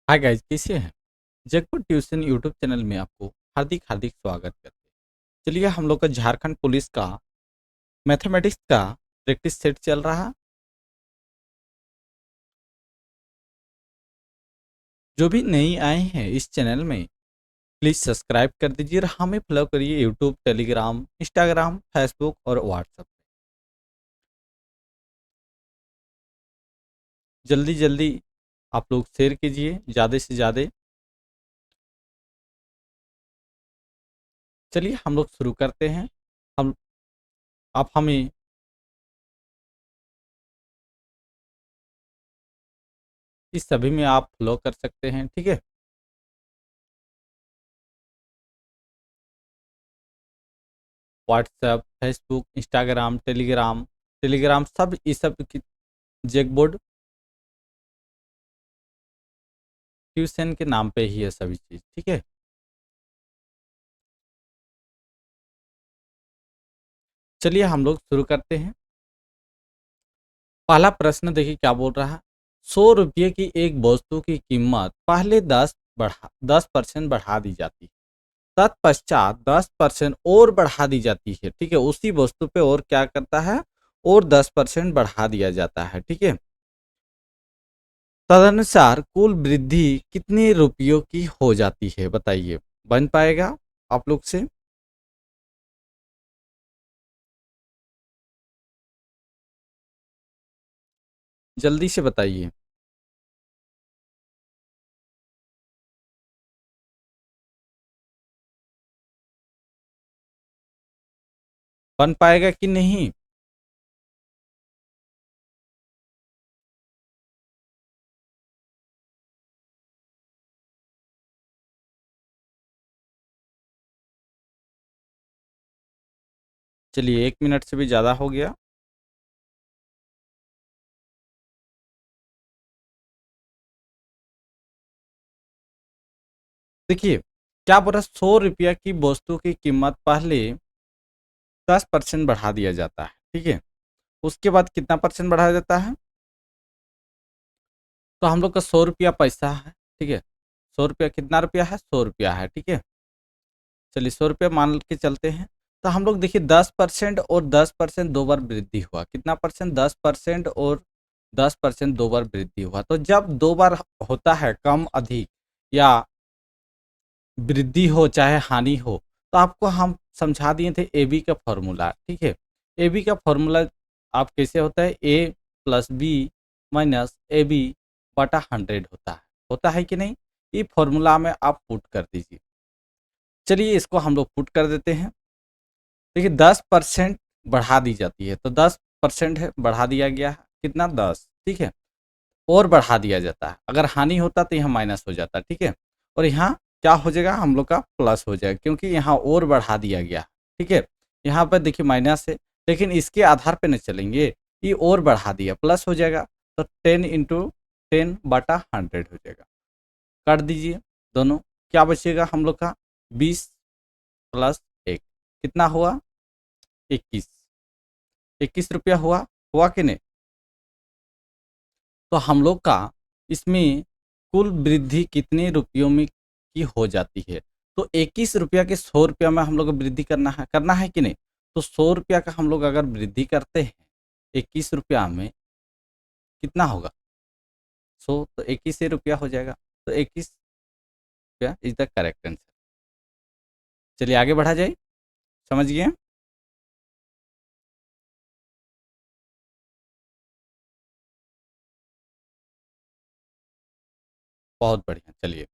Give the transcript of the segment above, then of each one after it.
Hi guys, कैसे हैं। जगपुर tuition YouTube channel में आपको हार्दिक हार्दिक स्वागत करते हैं। चलिए, हम लोग का झारखंड पुलिस का मैथमेटिक्स का प्रैक्टिस सेट चल रहा। जो भी नई आए हैं इस चैनल में, प्लीज सब्सक्राइब कर दीजिए और हमें फॉलो करिए यूट्यूब, टेलीग्राम, इंस्टाग्राम, फेसबुक और व्हाट्सएप। जल्दी जल्दी आप लोग शेयर कीजिए ज़्यादा से ज़्यादा। चलिए, हम लोग शुरू करते हैं। हम आप हमें इस सभी में आप फॉलो कर सकते हैं, ठीक है। व्हाट्सएप, फेसबुक, इंस्टाग्राम, टेलीग्राम सब ये सब की जैकबोर्ड ट्यूशन के नाम पे ही है सभी चीज़, ठीक है। चलिए, हम लोग शुरू करते हैं। पहला प्रश्न देखिए क्या बोल रहा है। 100 रुपये की एक वस्तु की कीमत पहले 10% बढ़ा दी जाती है, तत्पश्चात 10% और बढ़ा दी जाती है, ठीक है। उसी वस्तु पे और क्या करता है, और 10% बढ़ा दिया जाता है, ठीक है। तदनुसार कुल वृद्धि कितने रुपयों की हो जाती है, बताइए। बन पाएगा आप लोग से? जल्दी से बताइए। बन पाएगा कि नहीं? चलिए, 1 मिनट से भी ज़्यादा हो गया। देखिए, क्या बोला, 100 रुपया की वस्तु की कीमत पहले 10% बढ़ा दिया जाता है, ठीक है। उसके बाद कितना परसेंट बढ़ाया जाता है? तो हम लोग का 100 रुपया पैसा है, ठीक है। 100 रुपया कितना रुपया है? 100 रुपया है, ठीक है। चलिए, 100 रुपया मान के चलते हैं। तो हम लोग देखिए 10% और 10% दो बार वृद्धि हुआ। कितना परसेंट? 10% और 10% दो बार वृद्धि हुआ। तो जब दो बार होता है, कम अधिक या वृद्धि हो चाहे हानि हो, तो आपको हम समझा दिए थे ए बी का फॉर्मूला, ठीक है। ए बी का फॉर्मूला आप कैसे होता है, A plus B minus A B बटा 100 होता है कि नहीं। ये फॉर्मूला में आप पुट कर दीजिए। चलिए, इसको हम लोग पुट कर देते हैं। देखिए, 10% बढ़ा दी जाती है, तो 10% है, बढ़ा दिया गया है कितना, 10, ठीक है। और बढ़ा दिया जाता है, अगर हानि होता तो यहाँ माइनस हो जाता, ठीक है। और यहाँ क्या हो जाएगा, हम लोग का प्लस हो जाएगा, क्योंकि यहाँ और बढ़ा दिया गया, ठीक है। यहाँ पर देखिए माइनस है, लेकिन इसके आधार पे न चलेंगे, ये और बढ़ा दिया, प्लस हो जाएगा। तो 10 × 10 बटा 100 हो जाएगा। काट दीजिए दोनों, क्या बचेगा हम लोग का, 20 + 1 कितना हुआ, 21। 21 रुपया हुआ कि नहीं। तो हम लोग का इसमें कुल वृद्धि कितने रुपयों में की हो जाती है। तो 21 रुपया के 100 रुपया में हम लोग को वृद्धि करना है कि नहीं। तो 100 रुपया का हम लोग अगर वृद्धि करते हैं 21 रुपया में, कितना होगा, 100, तो 21 रुपया हो जाएगा। तो 21 रुपया इज द करेक्ट आंसर। चलिए, आगे बढ़ा जाए। समझ गए? बहुत बढ़िया। चलिए,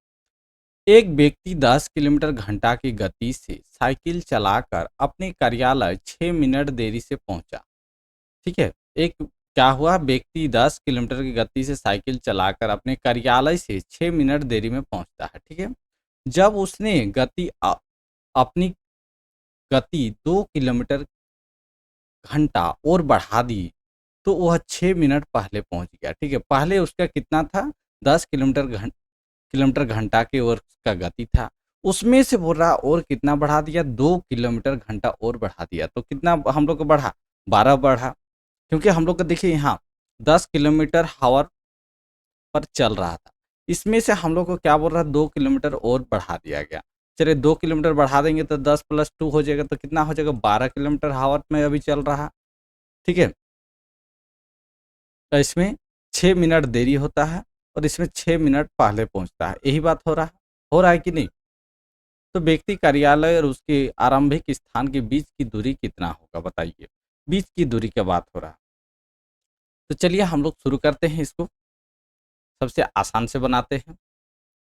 एक व्यक्ति 10 किलोमीटर घंटा की गति से साइकिल चलाकर अपने कार्यालय 6 मिनट देरी से पहुंचा, ठीक है। एक क्या हुआ, व्यक्ति 10 किलोमीटर की गति से साइकिल चलाकर अपने कार्यालय से 6 मिनट देरी में पहुंचता है, ठीक है। जब उसने अपनी गति 2 किलोमीटर घंटा और बढ़ा दी, तो वह 6 मिनट पहले पहुंच गया, ठीक है। पहले उसका कितना था, 10 किलोमीटर घंटा की और उसका गति था। उसमें से बोल रहा और कितना बढ़ा दिया, 2 किलोमीटर घंटा और बढ़ा दिया, तो कितना हम लोग को बढ़ा, 12 बढ़ा। क्योंकि हम लोग का देखिए यहाँ 10 किलोमीटर हावर पर चल रहा था, इसमें से हम लोग को क्या बोल रहा है, 2 किलोमीटर और बढ़ा दिया गया। चलिए 2 किलोमीटर बढ़ा देंगे तो 10 + 2 हो जाएगा, तो कितना हो जाएगा, 12 किलोमीटर हावर में अभी चल रहा है। ठीक है, तो इसमें 6 मिनट देरी होता है और इसमें 6 मिनट पहले पहुंचता है। यही बात हो रहा है कि नहीं। तो व्यक्ति कार्यालय और उसके आरंभिक स्थान के बीच की दूरी कितना होगा, बताइए। बीच की दूरी की बात हो रहा है। तो चलिए हम लोग शुरू करते हैं, इसको सबसे आसान से बनाते हैं।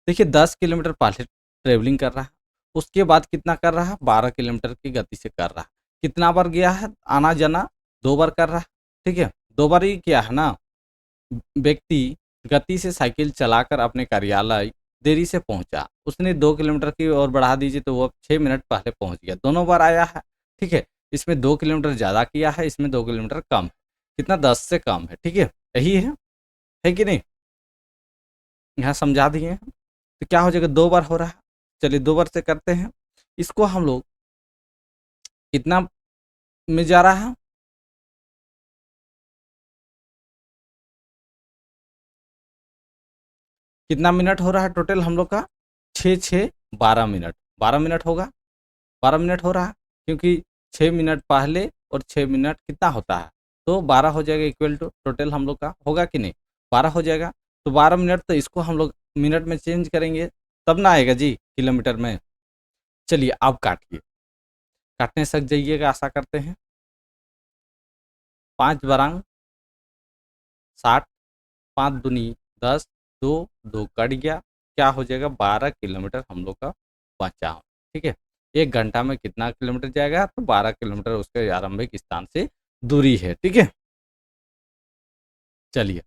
देखिए 10 किलोमीटर पहले ट्रेवलिंग कर रहा है, उसके बाद कितना कर रहा है, 12 किलोमीटर की गति से कर रहा है। कितना बार गया है, आना जाना 2 बार कर रहा है। ठीक है, 2 बार ही किया है ना। व्यक्ति गति से साइकिल चलाकर अपने कार्यालय देरी से पहुंचा, उसने 2 किलोमीटर की और बढ़ा दीजिए तो वो अब 6 मिनट पहले पहुंच गया, दोनों बार आया है। ठीक है, इसमें 2 किलोमीटर ज़्यादा किया है, इसमें 2 किलोमीटर कम है। कितना, 10 से कम है। ठीक है, यही है कि नहीं। यहाँ समझा दिए हैं। तो क्या हो जाएगा, 2 बार हो रहा है। चलिए 2 बार से करते हैं। इसको हम लोग कितना में जा रहा है, कितना मिनट हो रहा है टोटल हम लोग का, 6 6 12 मिनट, 12 मिनट होगा, 12 मिनट हो रहा है। क्योंकि 6 मिनट पहले और 6 मिनट कितना होता है, तो 12 हो जाएगा। इक्वल टू टोटल हम लोग का होगा कि नहीं, 12 हो जाएगा। तो 12 मिनट, तो इसको हम लोग मिनट में चेंज करेंगे तब ना आएगा जी किलोमीटर में। चलिए अब काटिए, काटने सक जाइएगा, आशा करते हैं। 5 बरांग 60, 5 दूनी 10, 2 2 कट गया, क्या हो जाएगा, 12 किलोमीटर हम लोग का बचा। ठीक है, 1 घंटा में कितना किलोमीटर जाएगा, तो 12 किलोमीटर उसके आरंभिक स्थान से दूरी है। ठीक है, चलिए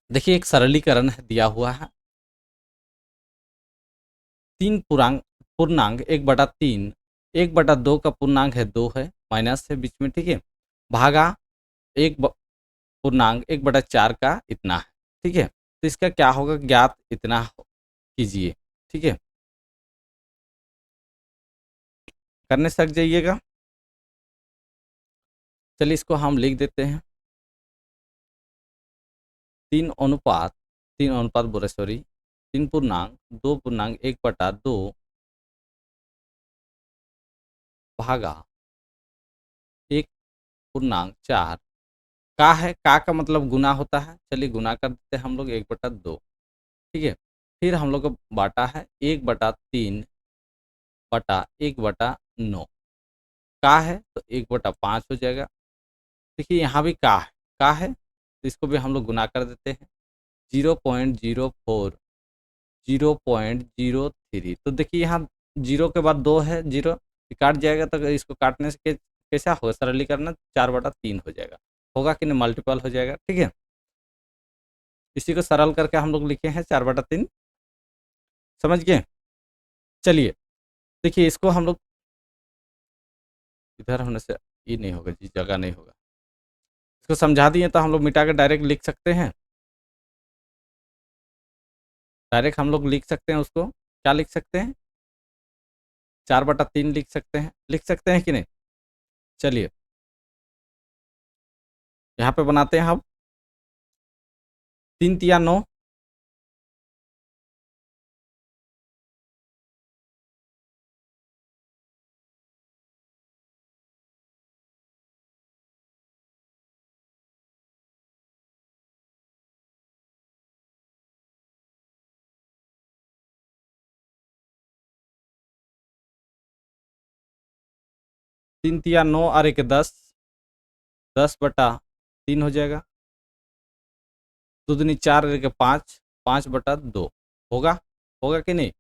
देखिए एक सरलीकरण है दिया हुआ है। 3 पूर्णांक 1/3, 1/2 का पूर्णांक है 2 है, माइनस है बीच में। ठीक है, भागा पूर्णांक 1/4 का इतना है। ठीक है, तो इसका क्या होगा, ज्ञात इतना कीजिए। ठीक है, करने सक जाइएगा। चलिए इसको हम लिख देते हैं। 3 अनुपात बोले, सॉरी, 3 पूर्णांक 2 पूर्णांक 1/2 भागा 1/4 का है। का मतलब गुना होता है, चलिए गुना कर देते हैं हम लोग 1/2। ठीक है, फिर हम लोग को बांटा है 1/3/1/9, का है तो 1/5 हो जाएगा। देखिए यहाँ भी का है, तो इसको भी हम लोग गुना कर देते हैं। 0.04, 0.03, तो देखिए यहाँ 0 के बाद 2 है, 0 काट जाएगा, तो इसको काटने से कैसा होगा, सरलीकरण 4/3 हो जाएगा। होगा कि नहीं, मल्टीपल हो जाएगा। ठीक है, इसी को सरल करके हम लोग लिखे हैं 4/3। समझ गए। चलिए देखिए इसको हम लोग इधर होने से ये नहीं होगा जी, जगह नहीं होगा। इसको समझा दिए तो हम लोग मिटा के डायरेक्ट लिख सकते हैं। डायरेक्ट हम लोग लिख सकते हैं उसको, क्या लिख सकते हैं, 4/3 लिख सकते हैं कि नहीं। चलिए यहाँ पे बनाते हैं हम। 3 × 9, 3 × 9 और 1 10, 10/3 हो जाएगा। 2 दूनी 4 और 1 5, 5/2 होगा, होगा कि नहीं,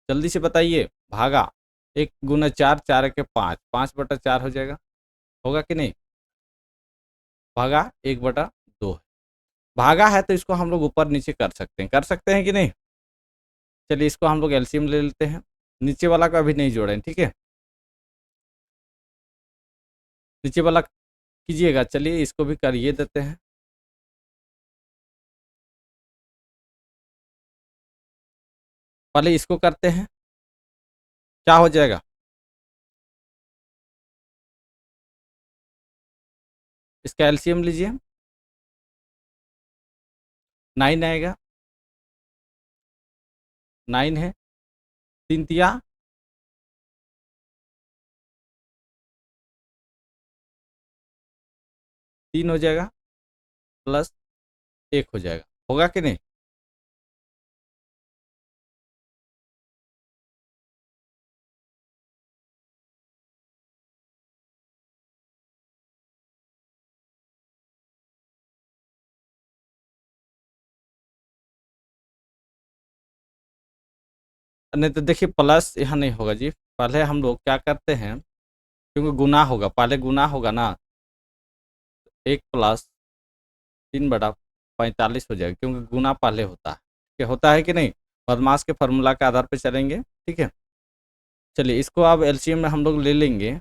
जल्दी से बताइए। भागा 1 × 4, 4 1 5, 5/4 हो जाएगा, होगा कि नहीं। भागा 1/2 है। भागा है तो इसको हम लोग ऊपर नीचे कर सकते हैं कि नहीं। चलिए इसको हम लोग एलसीएम ले लेते हैं। नीचे वाला का अभी नहीं जोड़ें, ठीक है, नीचे वाला कीजिएगा। चलिए इसको भी करिए देते हैं। पहले इसको करते हैं, क्या हो जाएगा, इसका एलसीएम लीजिए, 9 आएगा। 9 है, 3 तिया 3 हो जाएगा, प्लस 1 हो जाएगा, होगा कि नहीं? नहीं तो देखिए प्लस यहाँ नहीं होगा जी, पहले हम लोग क्या करते हैं, क्योंकि गुना होगा, पहले गुना होगा ना, 1 प्लस 3/45 हो जाएगा, क्योंकि गुना पहले होता है, क्या होता है कि नहीं? बदमाश के फार्मूला के आधार पर चलेंगे, ठीक है। चलिए इसको अब एलसीएम में हम लोग ले लेंगे,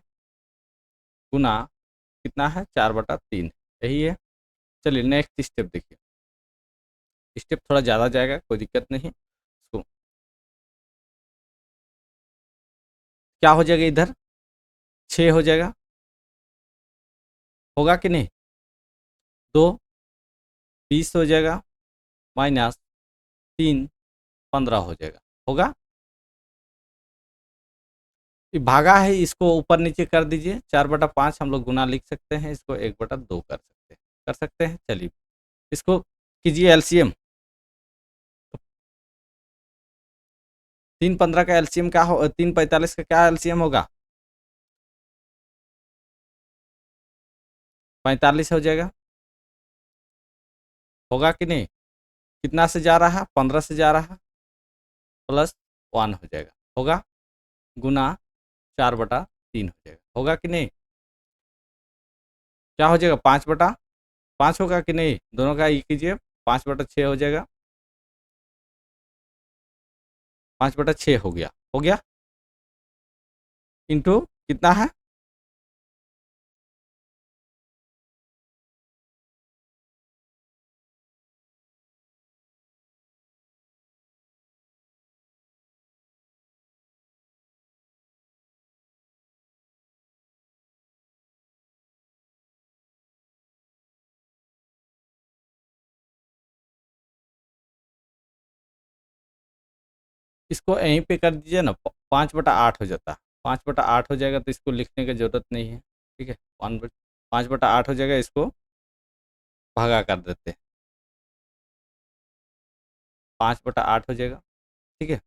गुना कितना है, 4/3, यही है। चलिए नेक्स्ट स्टेप देखिए, स्टेप थोड़ा ज़्यादा जाएगा, कोई दिक्कत नहीं। इसको क्या हो जाएगा, इधर 6 हो जाएगा, होगा कि नहीं? 2 20 हो जाएगा, माइनस 3 15 हो जाएगा, होगा। ये भागा है, इसको ऊपर नीचे कर दीजिए, 4/5 हम लोग गुना लिख सकते हैं, इसको 1/2 कर सकते हैं। चलिए इसको कीजिए एलसीएम। 3 15 का एलसीएम क्या हो, 3 45 का क्या एलसीएम होगा, 45 हो जाएगा, होगा कि नहीं? कितना से जा रहा है, 15 से जा रहा है, प्लस 1 हो जाएगा, होगा। गुना 4/3 हो जाएगा, होगा कि नहीं? क्या हो जाएगा, 5/5 होगा कि नहीं? दोनों का ये कीजिए, 5/6 हो जाएगा, 5/6 हो गया, हो गया। इंटू कितना है, इसको यहीं पे कर दीजिए ना, 5/8 हो जाता है, 5/8 हो जाएगा, तो इसको लिखने की जरूरत नहीं है, ठीक है। 5/8 हो जाएगा, इसको भागा कर देते हैं, 5/8 हो जाएगा, ठीक है। तो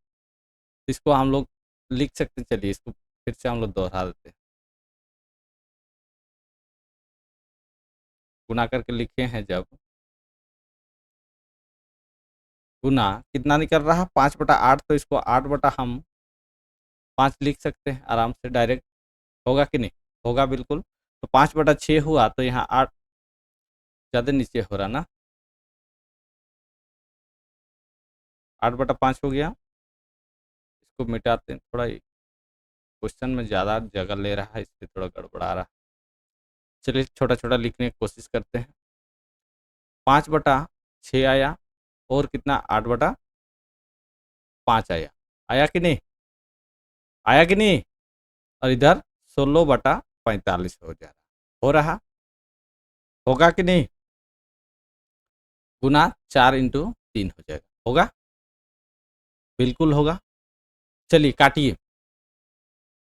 इसको हम लोग लिख सकते हैं, चलिए इसको फिर से हम लोग दोहरा देते हैं, गुना करके लिखे हैं जब, गुना कितना निकल रहा है, 5/8, तो इसको 8/5 लिख सकते हैं आराम से डायरेक्ट, होगा कि नहीं? होगा बिल्कुल। तो 5/6 हुआ, तो यहाँ 8 ज़्यादा नीचे हो रहा ना, 8/5 हो गया। इसको मिटाते हैं, थोड़ा क्वेश्चन में ज़्यादा जगह ले रहा है, इससे थोड़ा गड़बड़ा रहा है। चलिए छोटा छोटा लिखने की कोशिश करते हैं। 5/6 आया, और कितना, 8/5 आया, आया कि नहीं? आया कि नहीं? और इधर 16/45 हो जा रहा, हो रहा, होगा कि नहीं? गुना 4 × 3 हो जाएगा, होगा, बिल्कुल होगा। चलिए काटिए,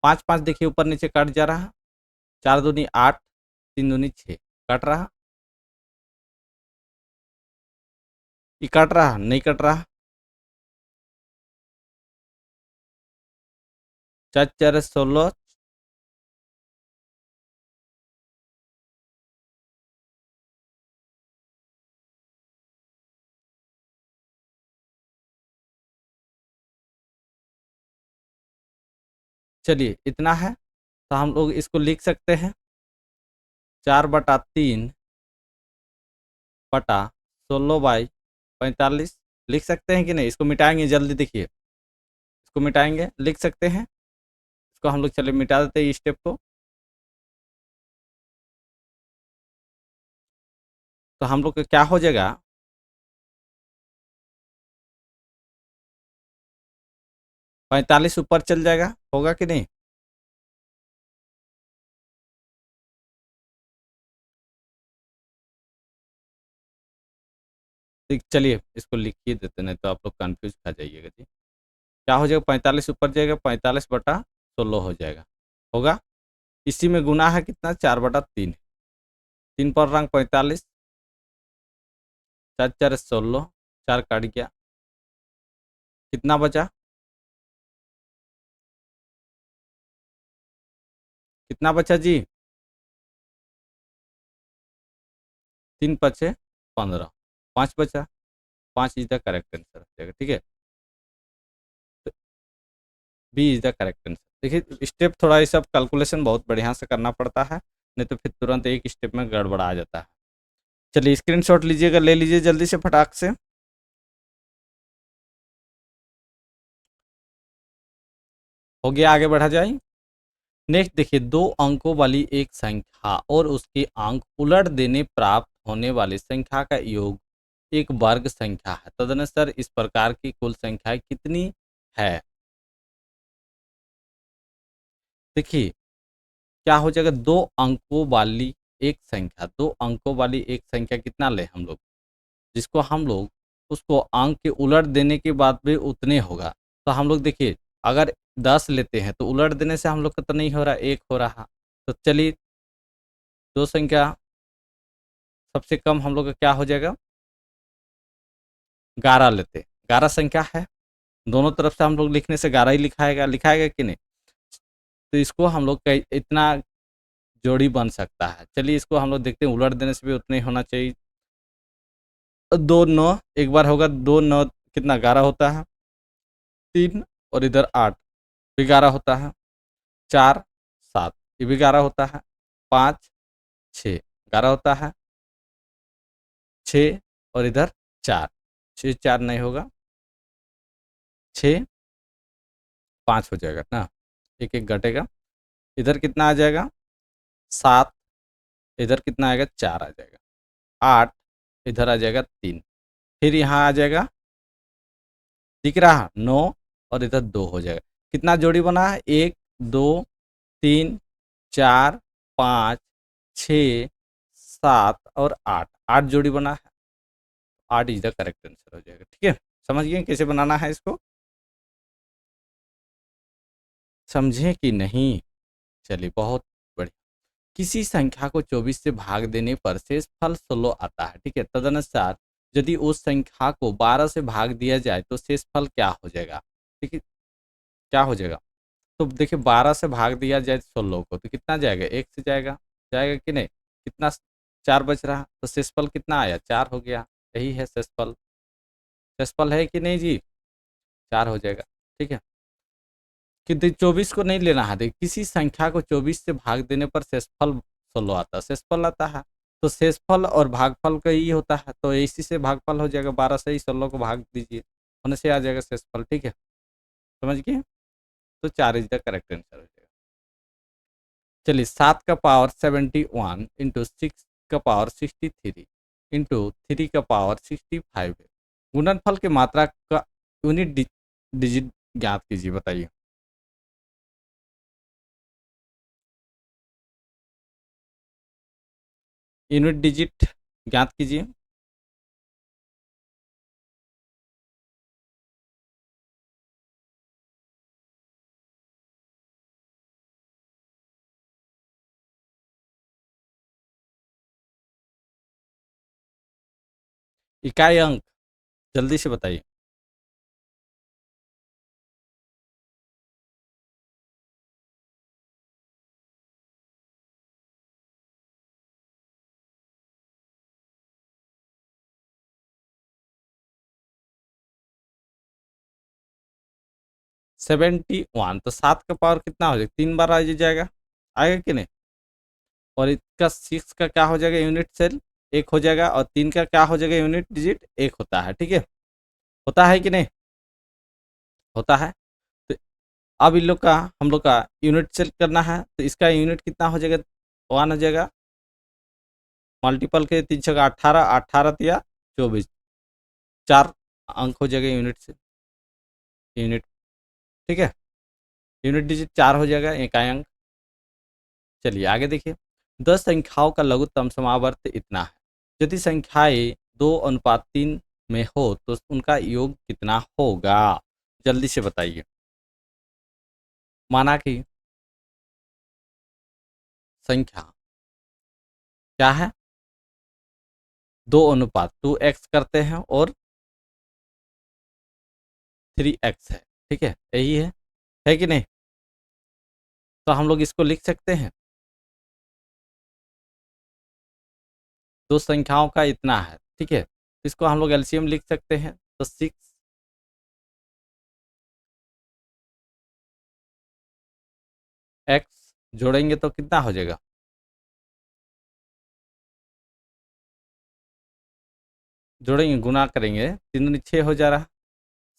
5 5 देखिए ऊपर नीचे कट जा रहा, 4 दूनी 8, 3 दूनी 6, कट रहा, ये कट रहा नहीं, कट रहा, 4 4 16। चलिए इतना है, तो हम लोग इसको लिख सकते हैं, 4/3/16/45 लिख सकते हैं कि नहीं? इसको मिटाएंगे जल्दी, देखिए इसको मिटाएंगे, लिख सकते हैं इसको हम लोग, चलिए मिटा देते हैं स्टेप को। तो हम लोग का क्या हो जाएगा, 45 ऊपर चल जाएगा, होगा कि नहीं? चलिए इसको लिख ही देते, नहीं तो आप लोग कंफ्यूज खा जाइएगा जी। क्या हो जाएगा, 45 ऊपर जाएगा, 45/16 हो जाएगा, होगा। इसी में गुना है कितना, 4/3, 3 पर रंग 45, 4×4 = 16, 4 काट गया, कितना बचा, कितना बचा जी, 3×5 = 15, 5 बचा, 5 इज द करेक्ट आंसर हो जाएगा, ठीक है। तो B is the correct answer. देखिए स्टेप थोड़ा ये सब कैलकुलेशन बहुत बढ़िया से करना पड़ता है, नहीं तो फिर तुरंत एक स्टेप में गड़बड़ा जाता है। चलिए स्क्रीनशॉट लीजिएगा, ले लीजिए जल्दी से फटाक से। हो गया, आगे बढ़ा जाए। नेक्स्ट देखिए, 2 अंकों वाली एक संख्या और उसके अंक उलट देने प्राप्त होने वाली संख्या का योग एक वर्ग संख्या है, तदनुसार इस प्रकार की कुल संख्या कितनी है। देखिए क्या हो जाएगा, 2 अंकों वाली एक संख्या, 2 अंकों वाली एक संख्या कितना ले हम लोग, जिसको हम लोग उसको अंक के उलट देने के बाद भी उतने होगा। तो हम लोग देखिए अगर 10 लेते हैं तो उलट देने से हम लोग का तो नहीं हो रहा, 1 हो रहा। तो चलिए दो संख्या, सबसे कम हम लोग का क्या हो जाएगा, 11 लेते, 11 संख्या है, दोनों तरफ से हम लोग लिखने से 11 ही लिखाएगा, लिखाएगा कि नहीं। तो इसको हम लोग का इतना जोड़ी बन सकता है। चलिए इसको हम लोग देखते हैं, उलट देने से भी उतना ही होना चाहिए। 2 9 एक बार होगा, 2 9 कितना, 11 होता है, 3 और इधर 8 भी 11 होता है, 4 7 ये भी 11 होता है, 5 6 11 होता है, 6 और इधर 4, 6 4 नहीं होगा, 6 5 हो जाएगा ना, एक एक घटेगा, इधर कितना आ जाएगा, 7, इधर कितना आएगा, 4 आ जाएगा, 8 इधर आ जाएगा, 3, फिर यहाँ आ जाएगा, दिख रहा 9 और इधर 2 हो जाएगा। कितना जोड़ी बना है, 1 2 3 4 5 6 7 और 8, 8 जोड़ी बना है, 8 इज द करेक्ट आंसर हो जाएगा, ठीक है। समझ गए कैसे बनाना है इसको, समझे कि नहीं। चलिए बहुत बढ़िया। किसी संख्या को 24 से भाग देने पर शेष फल 16 आता है, ठीक है। तदनुसार यदि उस संख्या को 12 से भाग दिया जाए तो शेष फल क्या हो जाएगा, ठीक है, क्या हो जाएगा। तो देखिए 12 से भाग दिया जाए 16 को तो कितना जाएगा, 1 से जाएगा, जाएगा कि नहीं, कितना, 4 बच रहा, तो शेषफल कितना आया, 4 हो गया, यही है शेषफल। शेषफल है कि नहीं जी, 4 हो जाएगा, ठीक है। कि 24 को नहीं लेना है, देखिए किसी संख्या को 24 से भाग देने पर शेषफल 16 आता है, शेषफल आता है। तो शेषफल और भागफल का ही होता है, तो इसी से भागफल हो जाएगा, 12 से ही 16 को भाग दीजिए, होने से आ जाएगा शेषफल, ठीक है। समझ गए, तो 4 इज द करेक्ट आंसर हो जाएगा। चलिए 7 का पावर 71 इंटू 6 का पावर 63 इंटू 3 का पावर 65 है। गुणनफल की मात्रा का यूनिट डिजिट ज्ञात कीजिए, बताइए। यूनिट डिजिट ज्ञात कीजिए। इकाई अंक, जल्दी से बताइए। सेवेंटी वन, तो 7 का पावर कितना हो जाएगा, 3 बार आ जाएगा, आएगा कि नहीं। और इसका 6 का क्या हो जाएगा, यूनिट सेल 1 हो जाएगा, और 3 का क्या हो जाएगा, यूनिट डिजिट 1 होता है, ठीक है। होता है कि नहीं, होता है। तो अब इन लोग का, हम लोग का यूनिट सेल करना है, तो इसका यूनिट कितना हो जाएगा, 1 हो जाएगा, मल्टीपल के 3 छः 18, 18 या 24, 4 अंक हो जाएगा यूनिट से, यूनिट, ठीक है। यूनिट डिजिट 4 हो जाएगा, इकाई अंक। चलिए आगे देखिए, 10 संख्याओं का लघुत्तम समावर्त इतना है, यदि संख्याएं 2:3 में हो तो उनका योग कितना होगा। जल्दी से बताइए। माना कि संख्या क्या है, 2:2x करते हैं और 3x है, ठीक है, यही है कि नहीं? तो हम लोग इसको लिख सकते हैं, दो संख्याओं का इतना है, ठीक है, इसको हम लोग एलसीएम लिख सकते हैं। तो 6x जोड़ेंगे तो कितना हो जाएगा, जोड़ेंगे गुना करेंगे, 3 दूनी 6 हो जा रहा,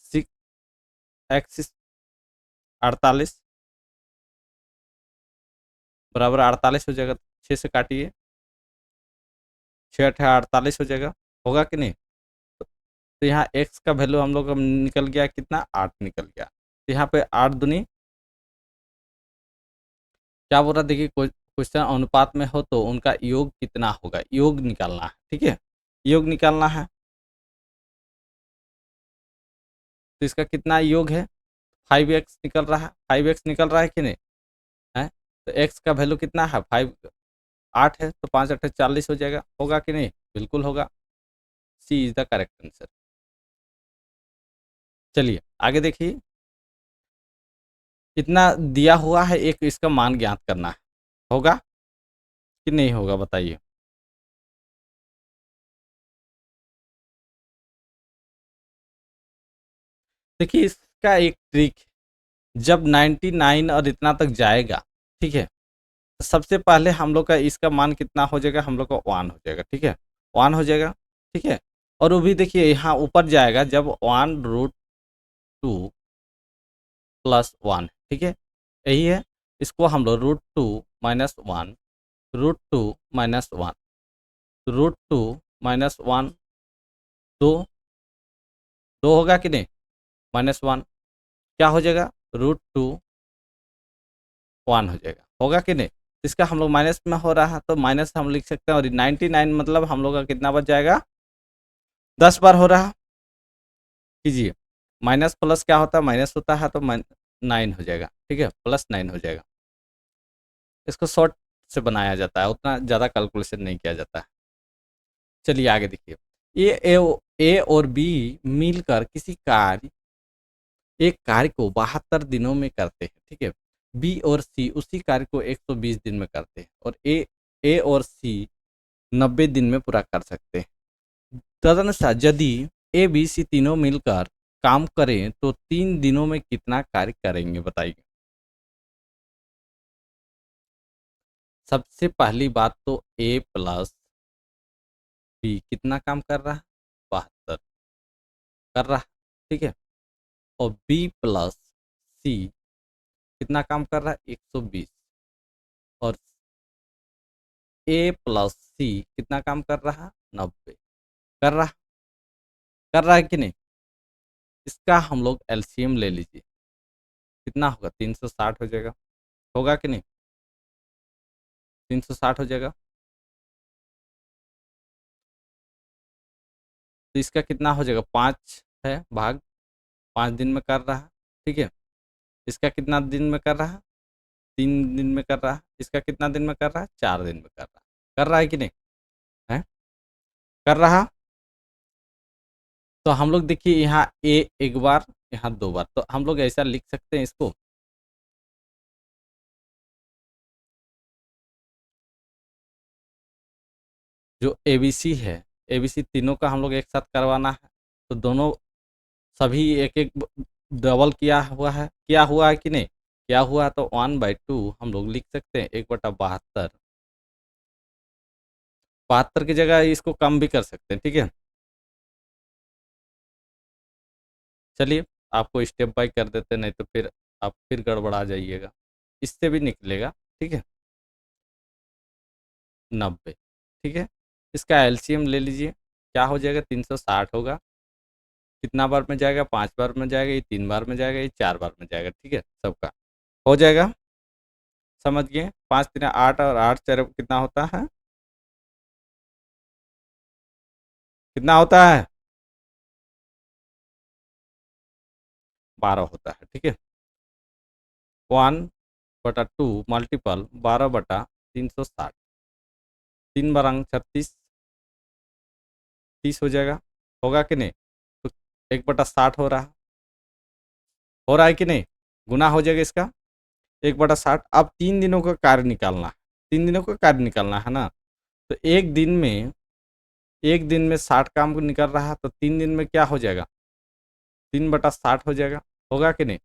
6x 48 बराबर 48 हो जाएगा। 6 से काटिए, 6 × 8 = 48 हो जाएगा, होगा कि नहीं? तो यहाँ x का वैल्यू हम लोग का निकल गया कितना, 8 निकल गया। तो यहाँ पे 8 दूनी क्या बोल रहा, देखिए क्वेश्चन अनुपात में हो तो उनका योग कितना होगा, योग निकालना है, ठीक है, योग निकालना है। तो इसका कितना योग है, 5x निकल रहा है, 5x निकल रहा है कि नहीं है? तो x का वैल्यू कितना है, 8 है, तो 5 × 8 = 40 हो जाएगा, होगा कि नहीं? बिल्कुल होगा। सी इज द करेक्ट आंसर। चलिए आगे देखिए, इतना दिया हुआ है, एक इसका मान ज्ञात करना है, होगा कि नहीं होगा बताइए। देखिए इसका एक ट्रिक, जब 99 और इतना तक जाएगा, ठीक है, तो सबसे पहले हम लोग का इसका मान कितना हो जाएगा, हम लोग का 1 हो जाएगा, ठीक है, 1 हो जाएगा, ठीक है। और वो भी देखिए यहाँ ऊपर जाएगा जब 1√2 + 1, ठीक है, यही है। इसको हम लोग √2 - 1, √2 - 1, √2 - 1, 2 2 होगा कि नहीं, -1 क्या हो जाएगा, √2 1 हो जाएगा, होगा कि नहीं? इसका हम लोग माइनस में हो रहा है तो माइनस हम लिख सकते हैं, और 99 मतलब हम लोग का कितना बच जाएगा, 10 बार हो रहा, कीजिए। माइनस प्लस क्या होता है, माइनस होता है, तो 9 हो जाएगा, ठीक है, +9 हो जाएगा। इसको शॉर्ट से बनाया जाता है, उतना ज़्यादा कैलकुलेशन नहीं किया जाता है। चलिए आगे देखिए, ए और बी मिलकर किसी कार्य एक कार्य को 72 दिनों में करते हैं, ठीक है, बी और सी उसी कार्य को 120 दिन में करते हैं, और ए और सी 90 दिन में पूरा कर सकते हैं। तदनुसार यदि ए बी सी तीनों मिलकर काम करें तो 3 दिनों में कितना कार्य करेंगे बताइए। सबसे पहली बात तो ए प्लस बी कितना काम कर रहा है, 72 कर रहा है, ठीक है, और बी प्लस सी कितना काम कर रहा है, 120, और ए प्लस सी कितना काम कर रहा है, 90 कर रहा है कि नहीं? इसका हम लोग एलसीएम ले लीजिए, कितना होगा, 360 हो जाएगा, होगा कि नहीं, 360 हो जाएगा। तो इसका कितना हो जाएगा, 5 है भाग 5 दिन में कर रहा है, ठीक है, इसका कितना दिन में कर रहा है, 3 दिन में कर रहा है, इसका कितना दिन में कर रहा है, 4 दिन में कर रहा है कि नहीं है, कर रहा। तो हम लोग देखिए यहाँ ए एक बार, यहाँ 2 बार, तो हम लोग ऐसा लिख सकते हैं इसको, जो एबीसी है, एबीसी तीनों का हम लोग एक साथ करवाना है, तो दोनों सभी एक एक डबल किया हुआ है कि नहीं, किया हुआ है, तो 1/2 हम लोग लिख सकते हैं, 1/72, 72 की जगह इसको कम भी कर सकते हैं, ठीक है। चलिए आपको स्टेप बाय कर देते हैं, नहीं तो फिर आप फिर गड़बड़ा जाइएगा, इससे भी निकलेगा, ठीक है, 90, ठीक है। इसका एलसीएम ले लीजिए, क्या हो जाएगा, 360 होगा, कितना बार में जाएगा, 5 बार में जाएगा, ये 3 बार में जाएगा, ये 4 बार में जाएगा, ठीक है, सबका हो जाएगा, समझ गए। 5×3 = 8, और 8×4 कितना होता है, कितना होता है, 12 होता है, ठीक है। 1/2 मल्टीपल 12/360, 3 बारंग 36, 30 हो जाएगा, होगा कि नहीं? तो 1/60 हो रहा है कि नहीं? गुना हो जाएगा इसका 1/60। अब 3 दिनों का कार्य निकालना है, 3 दिनों का कार्य निकालना है ना। तो एक दिन में 60 काम को निकल रहा है, तो 3 दिन में क्या हो जाएगा? 3/60 हो जाएगा, होगा कि नहीं?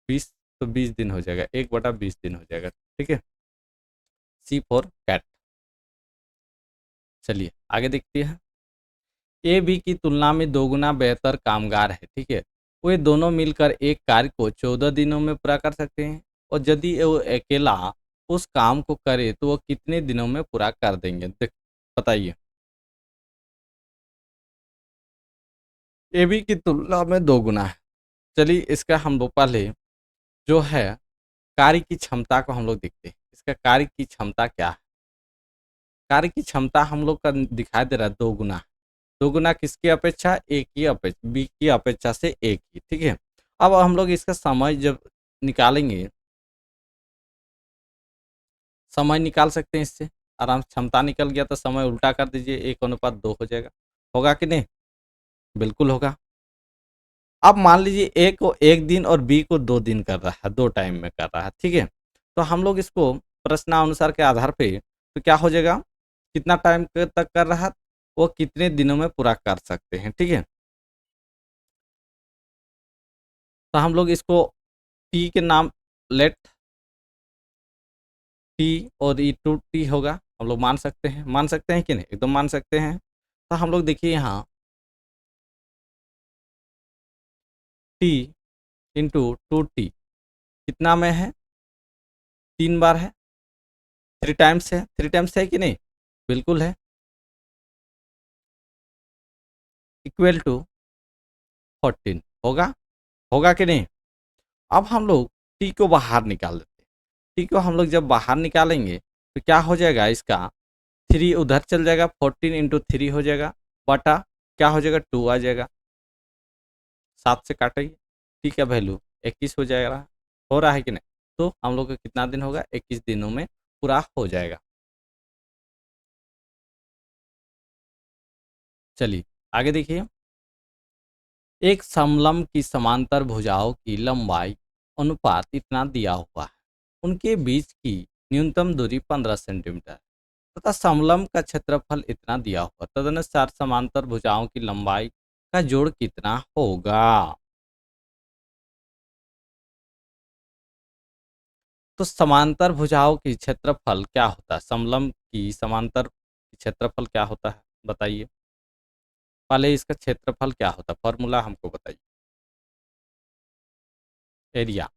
20, तो 20 दिन हो जाएगा, 1/20 दिन हो जाएगा, ठीक है। सी फॉर कैट। चलिए आगे देखते हैं। ए बी की तुलना में 2 गुना बेहतर कामगार है, ठीक है। वे दोनों मिलकर एक कार्य को 14 दिनों में पूरा कर सकते हैं, और यदि वो अकेला उस काम को करे तो वो कितने दिनों में पूरा कर देंगे? बताइए। ए बी की तुलना में 2 गुना है। चलिए इसका हम लोग पहले जो है कार्य की क्षमता को हम लोग देखते हैं। इसका कार्य की क्षमता क्या है? कार्य की क्षमता हम लोग का दिखाई दे रहा है 2 गुना। 2 गुना किसकी अपेक्षा? ए की अपेक्षा, बी की अपेक्षा से ए की, ठीक है। अब हम लोग इसका समय जब निकालेंगे, समय निकाल सकते हैं इससे आराम से। क्षमता निकल गया तो समय उल्टा कर दीजिए, 1:2 हो जाएगा, होगा कि नहीं? बिल्कुल होगा। अब मान लीजिए ए को 1 दिन और बी को 2 दिन कर रहा है, 2 टाइम में कर रहा है, ठीक है। तो हम लोग इसको प्रश्नानुसार के आधार पे तो क्या हो जाएगा? कितना टाइम तक कर रहा है, वो कितने दिनों में पूरा कर सकते हैं, ठीक है। तो हम लोग इसको टी के नाम लेट टी, और ई टू टी होगा, हम लोग मान सकते हैं कि नहीं? एकदम मान सकते हैं। तो हम लोग देखिए यहाँ टी इंटू 2t कितना में है? 3 बार है, 3 टाइम्स है, 3 टाइम्स है कि नहीं? बिल्कुल है। इक्वल टू 14 होगा, होगा कि नहीं? अब हम लोग टी को बाहर निकाल देते हैं। टी को हम लोग जब बाहर निकालेंगे तो क्या हो जाएगा? इसका 3 उधर चल जाएगा, 14 × 3 हो जाएगा, बटा क्या हो जाएगा? 2 आ जाएगा। 7 से काटेंगे, टी का वैल्यू 21 हो जाएगा, हो रहा है कि नहीं? तो हम लोग का कितना दिन होगा? 21 दिनों में पूरा हो जाएगा। चलिए आगे देखिए। एक समलंब की समांतर भुजाओं की लंबाई अनुपात इतना दिया हुआ है, उनके बीच की न्यूनतम दूरी 15 सेंटीमीटर तथा समलंब का क्षेत्रफल इतना दिया हुआ, तदनुसार समांतर भुजाओं की लंबाई का जोड़ कितना होगा? तो समांतर भुजाओं की क्षेत्रफल क्या होता है? समलंब की समांतर क्षेत्रफल क्या होता है, बताइए। पहले इसका क्षेत्रफल क्या होता है, फॉर्मूला हमको बताइए। एरिया।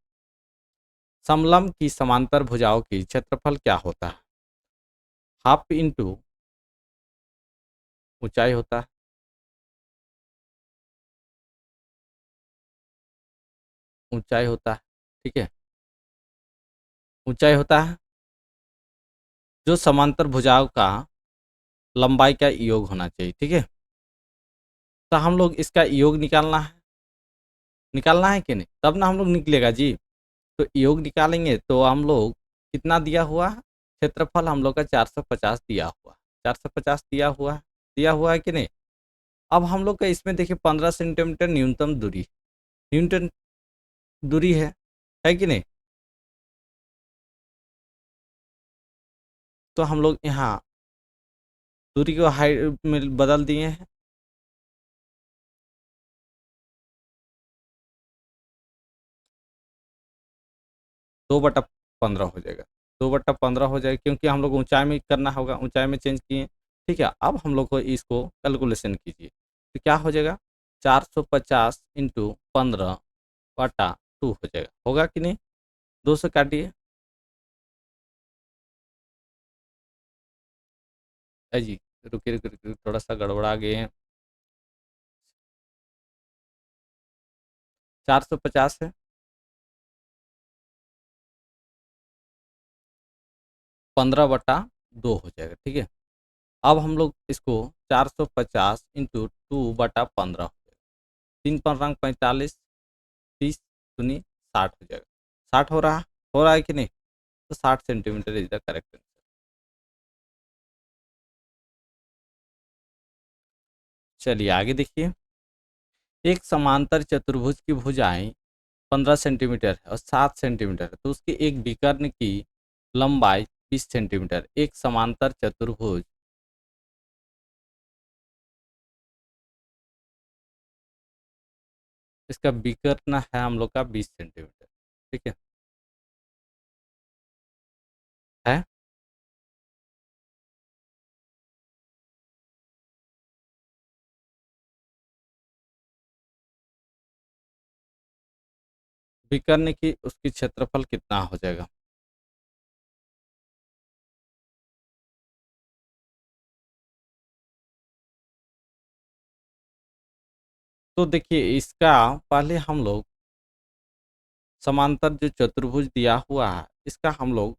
समलंब की समांतर भुजाओं की क्षेत्रफल क्या होता है? हाफ इंटू ऊंचाई होता है, ऊंचाई होता है, ठीक है। ऊंचाई होता है जो समांतर भुजाओं का लंबाई का योग होना चाहिए, ठीक है। तो हम लोग इसका योग निकालना है कि नहीं? तब ना हम लोग निकलेगा जी। तो योग निकालेंगे तो हम लोग कितना दिया हुआ है? क्षेत्रफल हम लोग का 450 दिया हुआ, 450 दिया हुआ है कि नहीं? अब हम लोग का इसमें देखिए 15 सेंटीमीटर न्यूनतम दूरी है कि नहीं? तो हम लोग यहाँ दूरी को हाइट में बदल दिए हैं। 2/15 हो जाएगा, 2/15 हो जाएगा, क्योंकि हम लोग ऊंचाई में करना होगा, ऊंचाई में चेंज किए, ठीक है। अब हम लोग को इसको कैलकुलेशन कीजिए, तो क्या हो जाएगा? 450 × 15/2 हो जाएगा, होगा कि नहीं? 2 से काटिए। जी रुकिए रुकिए रुकिए, थोड़ा सा गड़बड़ा गए हैं। 450 है, 15/2 हो जाएगा, ठीक है। अब हम लोग इसको 450 × 2/15 हो जाएगा, 3 × 45, 30 दूनी 60 हो जाएगा। 60 हो रहा है कि नहीं? तो 60 centimetre is the correct answer. चलिए आगे देखिए। एक समांतर चतुर्भुज की भुजाएं 15 सेंटीमीटर है और 7 सेंटीमीटर है, तो उसके एक विकर्ण की लंबाई 20 सेंटीमीटर। एक समांतर चतुर्भुज इसका विकर्ण है हम लोग का 20 सेंटीमीटर। ठीक है। विकर्ण की उसकी क्षेत्रफल कितना हो जाएगा? तो देखिए इसका पहले हम लोग समांतर जो चतुर्भुज दिया हुआ है इसका हम लोग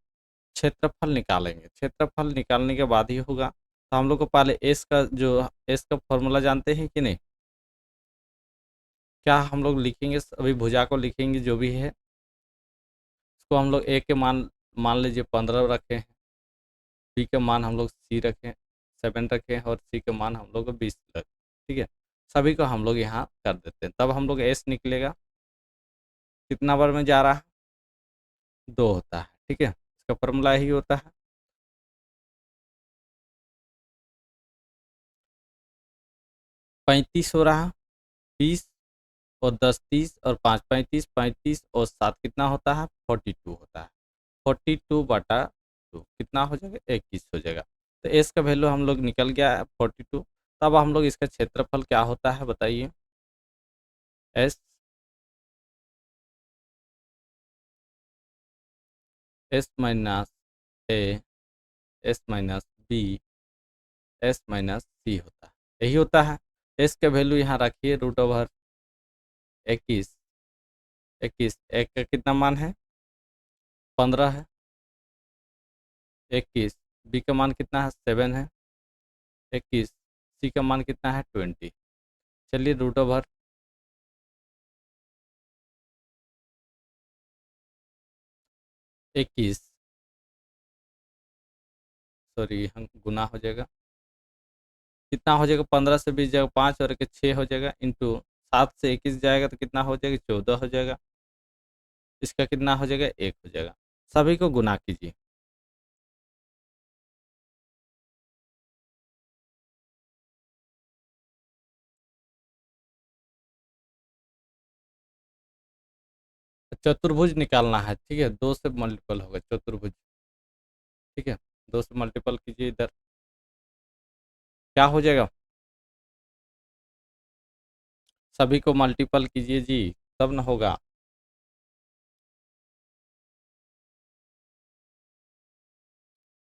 क्षेत्रफल निकालेंगे। क्षेत्रफल निकालने के बाद ही होगा। तो हम लोग को पहले एस का फॉर्मूला जानते हैं कि नहीं? क्या हम लोग लिखेंगे? अभी भुजा को लिखेंगे जो भी है। इसको हम लोग ए के मान मान लीजिए 15 रखे हैं। बी का मान हम लोग सी रखें 7 रखें और सी का मान हम लोग 20 रखें। ठीक है। सभी को हम लोग यहाँ कर देते हैं, तब हम लोग एस निकलेगा। कितना बार में जा रहा है? 2 होता है। ठीक है, इसका फॉर्मूला यही होता है। 35 हो रहा है, 20 और 10 30 और 5 35, 35 और 7 कितना होता है? 42 होता है। 42/2 कितना हो जाएगा? 21 हो जाएगा। तो एस का वैल्यू हम लोग निकल गया है 42। तब हम लोग इसका क्षेत्रफल क्या होता है बताइए? S S minus A S minus B S minus C होता है। यही होता है। एस का वैल्यू यहाँ रखिए √21। 21 एक का कितना मान है? 15 है। 21 बी का मान कितना है? 7 है। 21 सी का मान कितना है? 20। चलिए √21 सॉरी हम गुना हो जाएगा। कितना हो जाएगा? 15 से 20 जाएगा 5 और 6 हो जाएगा, इंटू 7 से 21 जाएगा तो कितना हो जाएगा? 14 हो जाएगा। इसका कितना हो जाएगा? 1 हो जाएगा। सभी को गुना कीजिए। चतुर्भुज निकालना है। ठीक है, 2 से मल्टीपल होगा चतुर्भुज। ठीक है, 2 से मल्टीपल कीजिए इधर। क्या हो जाएगा? सभी को मल्टीपल कीजिए जी, तब ना होगा।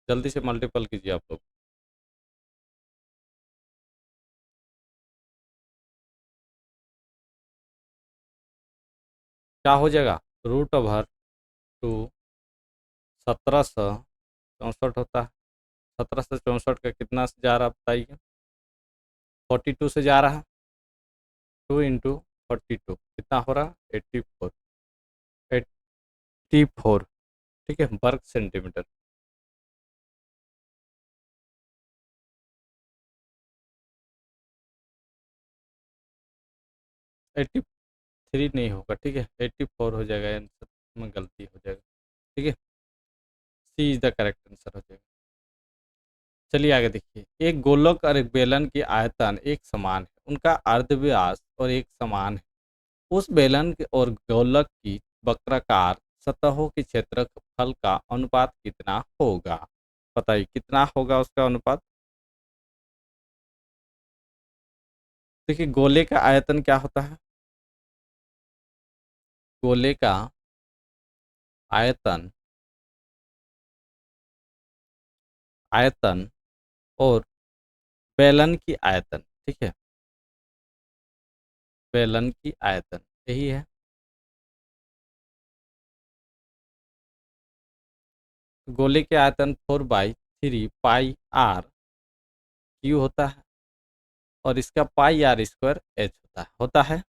जल्दी से मल्टीपल कीजिए आप लोग। क्या हो जाएगा? √2 1764 होता है। 1764 का कितना से जा रहा है बताइए? 42 से जा रहा है। 2 × 42 कितना हो रहा है? 84। 84। ठीक है, वर्ग सेंटीमीटर। 83 नहीं होगा। ठीक है, 84 हो जाएगा। आंसर में गलती हो जाएगा। ठीक है, सी इज द करेक्ट आंसर हो जाएगा। चलिए आगे देखिए। एक गोलक और एक बेलन की आयतन एक समान है, उनका अर्धव्यास और एक समान है। उस बेलन और गोलक की वक्राकार सतहों के क्षेत्रफल का अनुपात कितना होगा? बताइए कितना होगा उसका अनुपात? देखिए गोले का आयतन क्या होता है? गोले का आयतन आयतन और बेलन की आयतन। ठीक है, बेलन की आयतन यही है। गोले के आयतन 4/3 पाई r क्यू होता है और इसका पाई r² h होता है।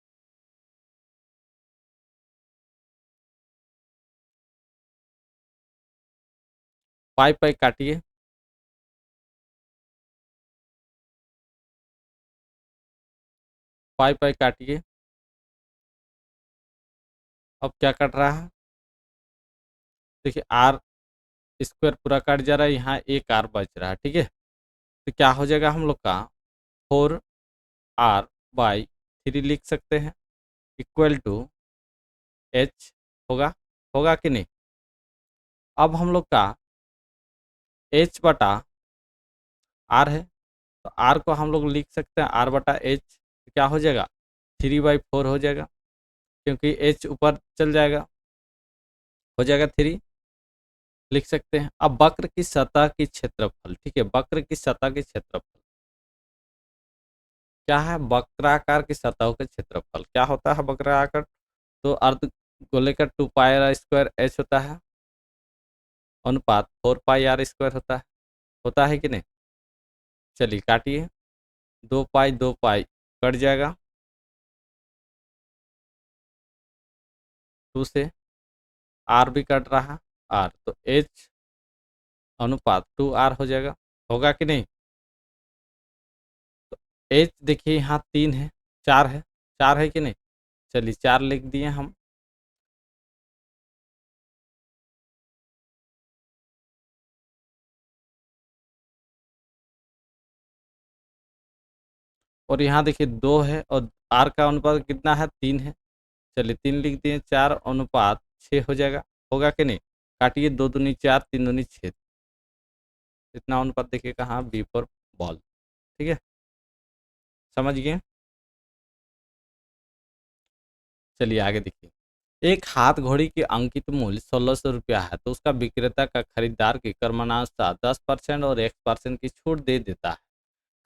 पाई पाई काटिए। पाई पाई काटिए। अब क्या कट रहा है? देखिए आर स्क्वायर पूरा कट जा रहा है, यहाँ एक आर बच रहा है, ठीक है। तो क्या हो जाएगा हम लोग का, 4r/3 लिख सकते हैं, इक्वल टू एच होगा। होगा कि नहीं? अब हम लोग का एच बटा आर है, तो आर को हम लोग लिख सकते हैं r/h, क्या हो जाएगा 3/4 हो जाएगा, क्योंकि एच ऊपर चल जाएगा, हो जाएगा 3, लिख सकते हैं। अब वक्र की सतह की क्षेत्रफल, ठीक है, वक्र की सतह की क्षेत्रफल क्या है? वक्राकार की सतहों के क्षेत्रफल क्या होता है वक्राकार? तो अर्ध गोले का 2πr² h होता है, अनुपात 4πr² होता है कि नहीं? चलिए काटिए, 2 पाई 2 पाई कट जाएगा, 2 से आर भी कट रहा है, आर तो एच अनुपात 2r हो जाएगा। होगा कि नहीं? तो एच देखिए यहाँ 3 है, 4 है, 4 है कि नहीं? चलिए 4 लिख दिए हम। और यहाँ देखिए 2 है, और आर का अनुपात कितना है? 3 है। चलिए 3 लिख दिए, 4/6 हो जाएगा। होगा कि नहीं? काटिए, 2 दूनी 4, 3 दूनी 6, इतना अनुपात देखिए कहाँ, बी फॉर बॉल, ठीक है, समझ गए? चलिए आगे देखिए, एक हाथ घोड़ी की अंकित मूल्य 1600 रुपया है, तो उसका विक्रेता का खरीदार की क्रमानुसार 10% और 1% की छूट दे देता है।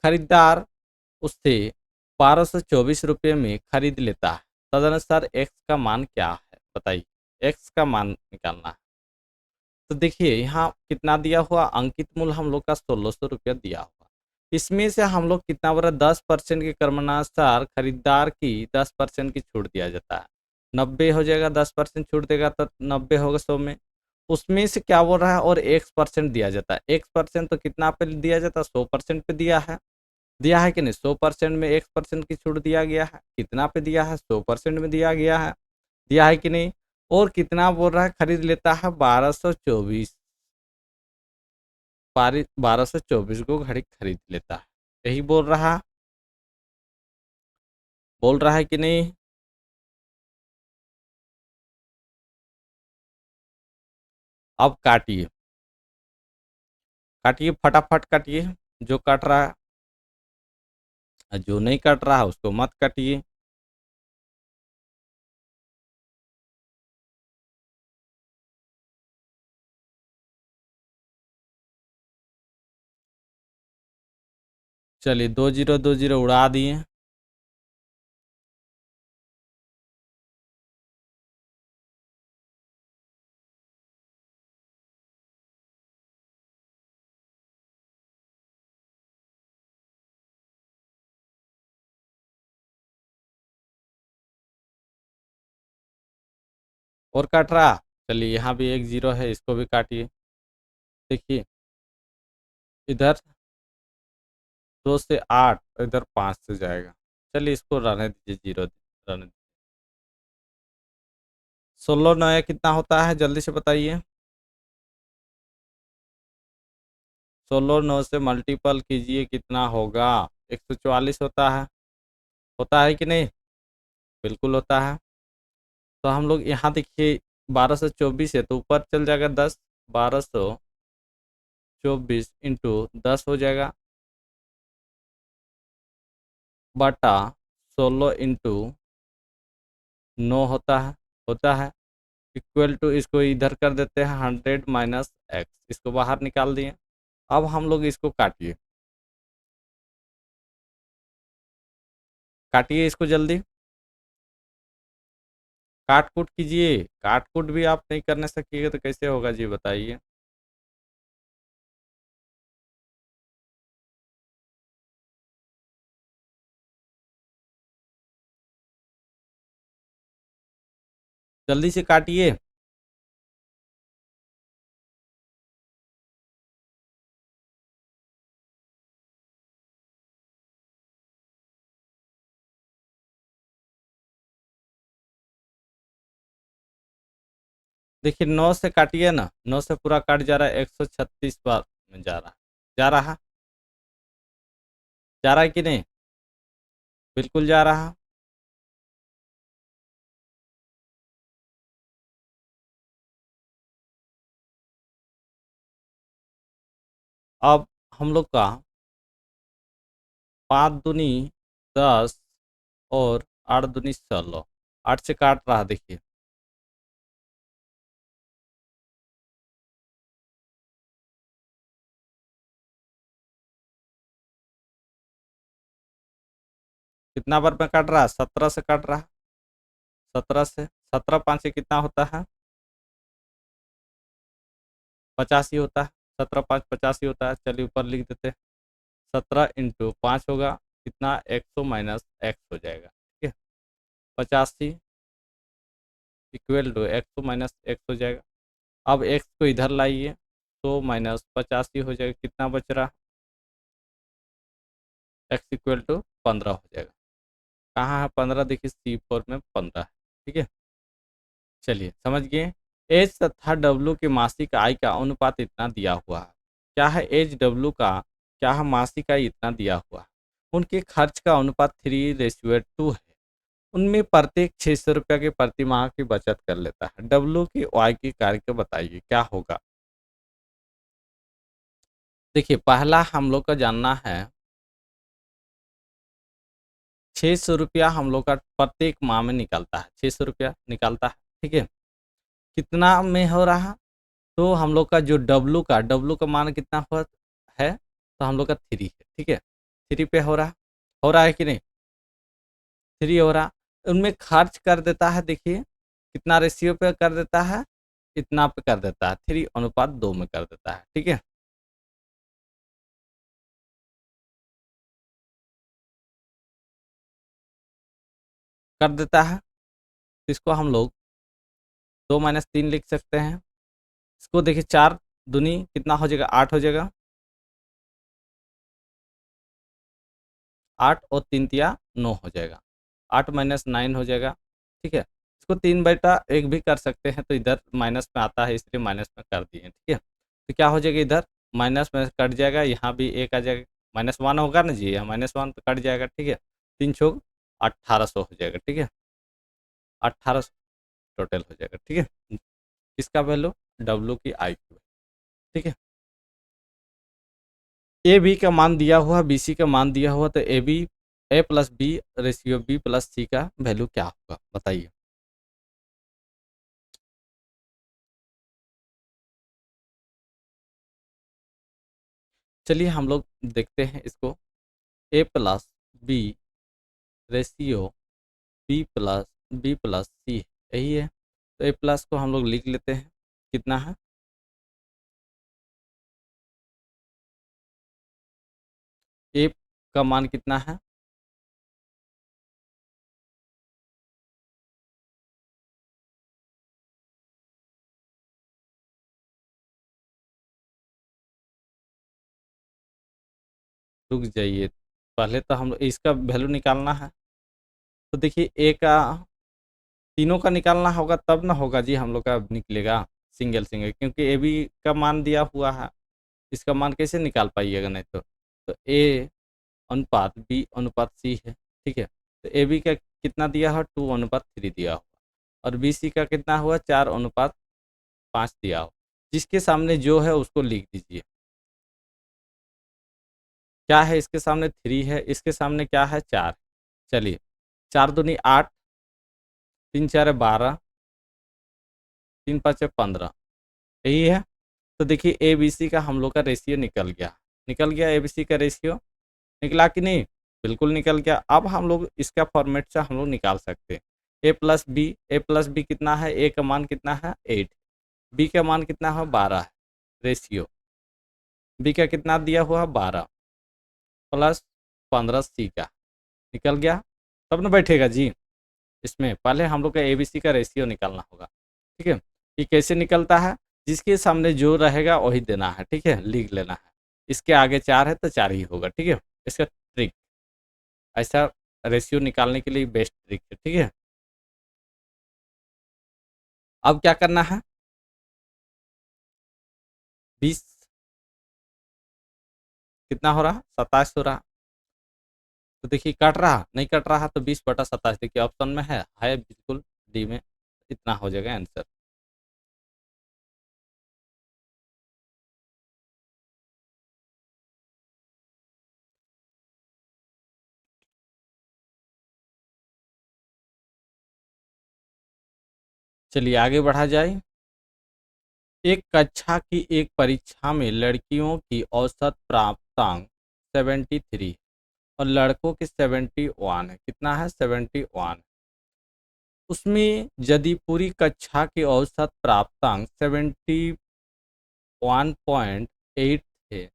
खरीदार उससे 1224 रुपये में खरीद लेता है। तदनुसार एक्स का मान क्या है, बताइए। एक्स का मान निकालना है। तो देखिए यहाँ कितना दिया हुआ, अंकित मूल्य हम लोग का 1600 रुपया दिया हुआ। इसमें से हम लोग कितना बोला, 10% के क्रमानुसार खरीदार की 10% की छूट दिया जाता है, 90 हो जाएगा। 10% छूट देगा तो 90 होगा 100 में। उसमें से क्या बोल रहा है, और 1% दिया जाता है। 1% तो कितना पे दिया जाता है, 100% पे दिया है। दिया है कि नहीं? 100% में 1% की छूट दिया गया है, कितना पे दिया है? 100% में दिया गया है। दिया है कि नहीं? और कितना बोल रहा है, खरीद लेता है 1224, 1224 को घड़ी खरीद लेता है, यही बोल रहा है कि नहीं? अब काटिए, काटिए फटाफट काटिए, जो कट रहा है, जो नहीं कट रहा है उसको मत काटिए। चलिए 2 जीरो 2 जीरो उड़ा दिए। और काट रहा, चलिए यहाँ भी 1 जीरो है, इसको भी काटिए। देखिए इधर 2 से 8, इधर 5 से जाएगा। चलिए इसको रहने दीजिए, जीरो रहने दीजिए। 16 9 कितना होता है, जल्दी से बताइए। 16 9 से मल्टीपल कीजिए, कितना होगा? 144 होता है कि नहीं? बिल्कुल होता है। तो हम लोग यहाँ देखिए 1224 है, तो ऊपर चल जाएगा 10, 1224 × 10 हो जाएगा, बटा 16 × 9 होता है, इक्वल टू, इसको इधर कर देते हैं 100 - x, इसको बाहर निकाल दिए। अब हम लोग इसको काटिए, काटिए इसको जल्दी, काट कूट कीजिए। काट कूट भी आप नहीं करने सकिएगा तो कैसे होगा जी, बताइए। जल्दी से काटिए। देखिए 9 से काटिए ना, 9 से पूरा काट जा रहा है, 136 बार में जा रहा है, जा रहा है कि नहीं? बिल्कुल जा रहा है। अब हम लोग का 5 दूनी 10 और 8 दूनी 16, 8 से काट रहा है देखिए। कितना बार में काट रहा है? 17 से काट रहा है। 17 से 17 5 से कितना होता है? 85 होता है। 17 5 85 होता है। चलिए ऊपर लिख देते हैं। 17 इंटू 5 होगा कितना? 100 माइनस एक्स हो जाएगा, ठीक है। 85 इक्वल टू 100 माइनस एक्स हो जाएगा। अब एक्स को इधर लाइए तो माइनस 85 हो जाएगा। कितना बच रहा? एक्स इक्वल टू 15 हो जाएगा। कहाँ है 15? देखिए C4 में 15 है, ठीक है। चलिए समझ गए। एच तथा डब्लू की मासिक आय का अनुपात इतना दिया हुआ है। क्या है एच डब्लू का? क्या है मासिक आय इतना दिया हुआ है। उनके खर्च का अनुपात 3:2 है। उनमें प्रत्येक 600 रुपये के प्रति माह की बचत कर लेता है। डब्लू की आय की कार्य बताइए क्या होगा। देखिए पहला हम लोग का जानना है, 600 रुपया हम लोग का प्रत्येक माह में निकलता है, 600 रुपया निकलता है, ठीक है। कितना में हो रहा? तो हम लोग का जो डब्लू का मान कितना है? तो हम लोग का 3 है, ठीक है। 3 पे हो रहा है कि नहीं? 3 हो रहा। उनमें खर्च कर देता है, देखिए कितना रेशियो पे कर देता है, इतना पे कर देता है, 3:2 में कर देता है, ठीक है। कर देता है तो इसको हम लोग 2 - 3 लिख सकते हैं। इसको देखिए 4 दूनी कितना हो जाएगा? 8 हो जाएगा। 8 और 3 तिया 9 हो जाएगा। 8 - 9 हो जाएगा, ठीक है। इसको 3/1 भी कर सकते हैं तो इधर माइनस में आता है इसलिए माइनस में कर दिए, ठीक है। तो क्या हो जाएगा? इधर माइनस में कट जाएगा, यहाँ भी एक आ जाएगा, -1 होगा ना जी, -1 तो कट जाएगा, ठीक है। 3 चौक 1800 हो जाएगा, ठीक है। 1800 टोटल हो जाएगा, ठीक है। किसका वैल्यू? डब्लू की आई की, ठीक है। ए बी का मान दिया हुआ, बी सी का मान दिया हुआ, तो A plus B ratio B plus C का वैल्यू क्या होगा बताइए। चलिए हम लोग देखते हैं इसको। A plus B ratio B plus C, यही है। तो ए प्लस को हम लोग लिख लेते हैं, कितना है? ए का मान कितना है? रुक जाइए, पहले तो हम लोग इसका वैल्यू निकालना है। तो देखिए ए का तीनों का निकालना होगा तब ना होगा जी, हम लोग का निकलेगा सिंगल सिंगल, क्योंकि ए बी का मान दिया हुआ है। इसका मान कैसे निकाल पाइएगा नहीं तो ए अनुपात बी अनुपात सी है, ठीक है। तो ए बी का कितना दिया है? 2:3 दिया हुआ। और बी सी का कितना हुआ? 4:5 दिया हुआ। जिसके सामने जो है उसको लिख दीजिए। क्या है? इसके सामने 3 है, इसके सामने क्या है? 4। चलिए 4 दूनी 8, 3 4 12, 3 5 15, यही है। तो देखिए ए बी सी का हम लोग का रेशियो निकल गया ए बी सी का रेशियो निकला कि नहीं? बिल्कुल निकल गया। अब हम लोग इसका फॉर्मेट से हम लोग निकाल सकते हैं। ए प्लस बी कितना है? ए का मान कितना है? 8। बी का मान कितना है? 12 है। रेशियो बी का कितना दिया हुआ? 12 प्लस 15 सी का निकल गया, तब ना बैठेगा जी। इसमें पहले हम लोग का एबीसी का रेशियो निकालना होगा, ठीक है। ये कैसे निकलता है? जिसके सामने जो रहेगा वही देना है, ठीक है, लिख लेना है। इसके आगे 4 है तो 4 ही होगा, ठीक है। इसका ट्रिक ऐसा रेशियो निकालने के लिए बेस्ट ट्रिक है, ठीक है। अब क्या करना है? 20 कितना हो रहा, 27 हो रहा। तो देखिए कट रहा नहीं, कट रहा तो 20/27 देखिए ऑप्शन में है बिल्कुल डी में, इतना हो जाएगा आंसर। चलिए आगे बढ़ा जाए। एक कक्षा की एक परीक्षा में लड़कियों की औसत प्राप्तांक 73 और लड़कों की 71 है, कितना है 71। उसमें यदि पूरी कक्षा के औसत प्राप्तांक 71.8 थे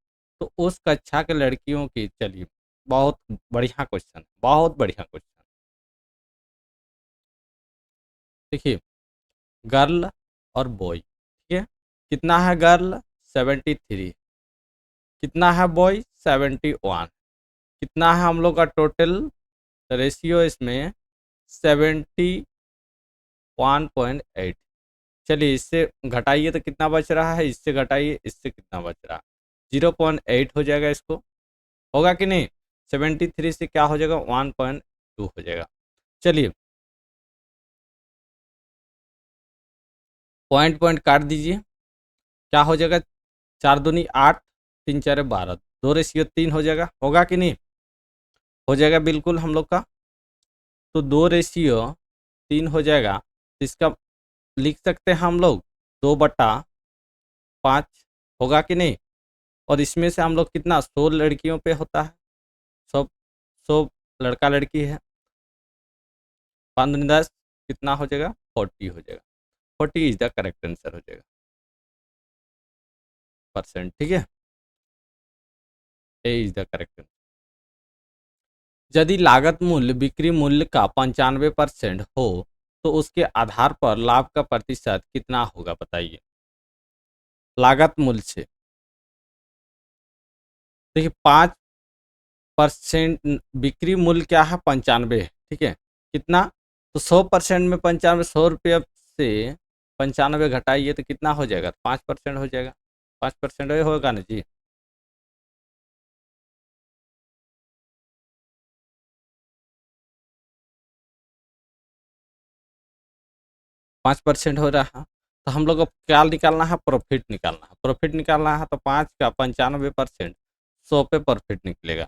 तो उस कक्षा के लड़कियों की, चलिए बहुत बढ़िया क्वेश्चन, बहुत बढ़िया क्वेश्चन। देखिए गर्ल और बॉय, ठीक है, कितना है गर्ल 73, कितना है बॉय 71, कितना है हम लोग का टोटल रेशियो इसमें 71.8। चलिए इससे घटाइए तो कितना बच रहा है, इससे घटाइए इससे कितना बच रहा है, 0.8 हो जाएगा, इसको होगा कि नहीं, 73 से क्या हो जाएगा 1.2 हो जाएगा। चलिए पॉइंट पॉइंट काट दीजिए, क्या हो जाएगा, 4 दूनी 8, 3 4 12, 2:3 हो जाएगा, होगा कि नहीं, हो जाएगा बिल्कुल हम लोग का। तो 2:3 हो जाएगा, तो इसका लिख सकते हैं हम लोग 2/5, होगा कि नहीं। और इसमें से हम लोग कितना 100 लड़कियों पे होता है, 100 लड़का लड़की है, 5×10 कितना हो जाएगा 40 हो जाएगा, 40 इज द करेक्ट आंसर हो जाएगा परसेंट, ठीक है, ए इज द करेक्ट। यदि लागत मूल्य बिक्री मूल्य का 95% हो तो उसके आधार पर लाभ का प्रतिशत कितना होगा बताइए, लागत मूल्य से। देखिए 5% बिक्री मूल्य क्या है 95, ठीक है, कितना, तो 100% में 95, 100 रुपये से 95 घटाइए तो कितना हो जाएगा, 5% हो जाएगा, 5% होगा ना जी। 5% हो रहा, तो हम लोग को क्या निकालना है, प्रॉफिट निकालना है, प्रॉफिट निकालना है तो 5 का 95% 100 पे प्रॉफिट निकलेगा।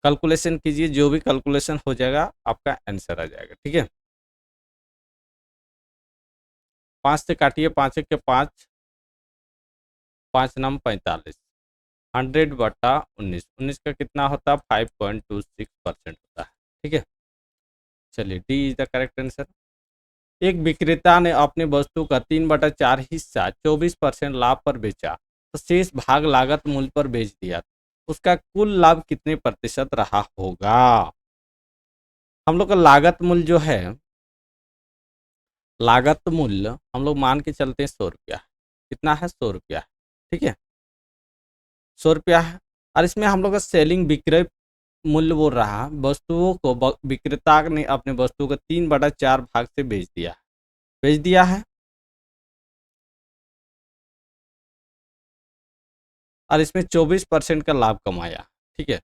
कैलकुलेशन कीजिए, जो भी कैलकुलेशन हो जाएगा आपका आंसर आ जाएगा, ठीक है। 5 से काटिए, 5 1 के 5, 5 9 45, 100/19, 19 का कितना होता है 5.26% होता है, ठीक है। चलिए D is the correct answer. एक विक्रेता ने अपनी वस्तु का 3/4 हिस्सा 24% लाभ पर बेचा तो शेष भाग लागत मूल्य पर बेच दिया, उसका कुल लाभ कितने प्रतिशत रहा होगा। हम लोग का लागत मूल्य जो है, लागत मूल्य हम लोग मान के चलते हैं 100 रुपया, कितना है 100 रुपया, ठीक है, 100 रुपया है। और इसमें हम लोग का सेलिंग विक्रय मूल्य बोल रहा है, वस्तुओं को विक्रेता ने अपने वस्तु को 3/4 भाग से बेच दिया, बेच दिया है, और इसमें 24% का लाभ कमाया, ठीक है।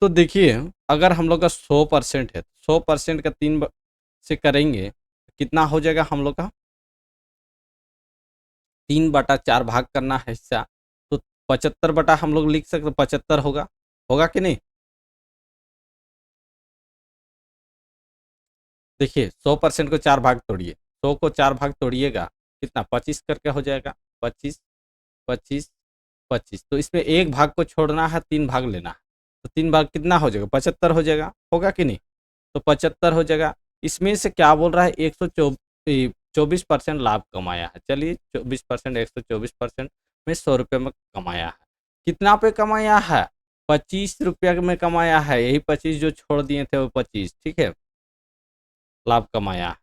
तो देखिए अगर हम लोग का 100% है, 100% का 3 से करेंगे तो कितना हो जाएगा, हम लोग का 3/4 भाग करना है हिस्सा, तो 75 हम लोग लिख सकते, 75 होगा, होगा कि नहीं। देखिए 100% को 4 भाग तोड़िए, 100 को 4 भाग तोड़िएगा कितना 25 करके हो जाएगा, 25 25 25, तो इसमें एक भाग को छोड़ना है, 3 भाग लेना है, तो 3 भाग कितना हो जाएगा 75 हो जाएगा, होगा कि नहीं। तो 75 हो जाएगा, इसमें से क्या बोल रहा है 124% लाभ कमाया है, चलिए 24%, 124% में 100 रुपये में कमाया है, कितना पे कमाया है 25 रुपया में कमाया है, यही 25 जो छोड़ दिए थे वो 25, ठीक है, लाभ कमाया है।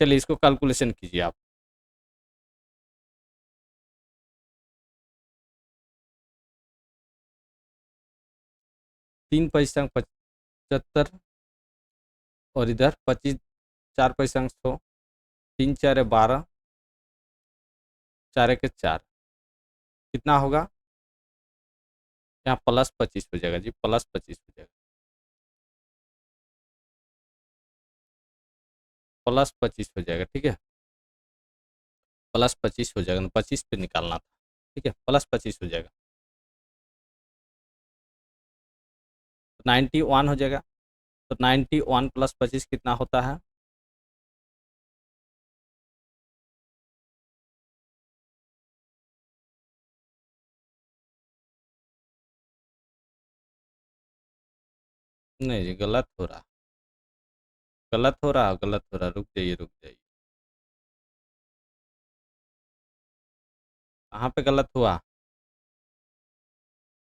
चलिए इसको कैलकुलेशन कीजिए आप, 3 पैसा 75 और इधर 25, 4 पैसा 100, 3 4 12, 4 1 4, कितना होगा, यहाँ +25 हो जाएगा जी, +25 हो जाएगा, +25 हो जाएगा, ठीक है, +25 हो जाएगा ना, 25 पे निकालना था, ठीक है, +25 हो जाएगा, 91 हो जाएगा। तो 91 + 25 कितना होता है, नहीं जी गलत हो रहा, गलत हो रहा, गलत हो रहा, रुक जाइए, रुक जाइए, कहाँ पे गलत हुआ,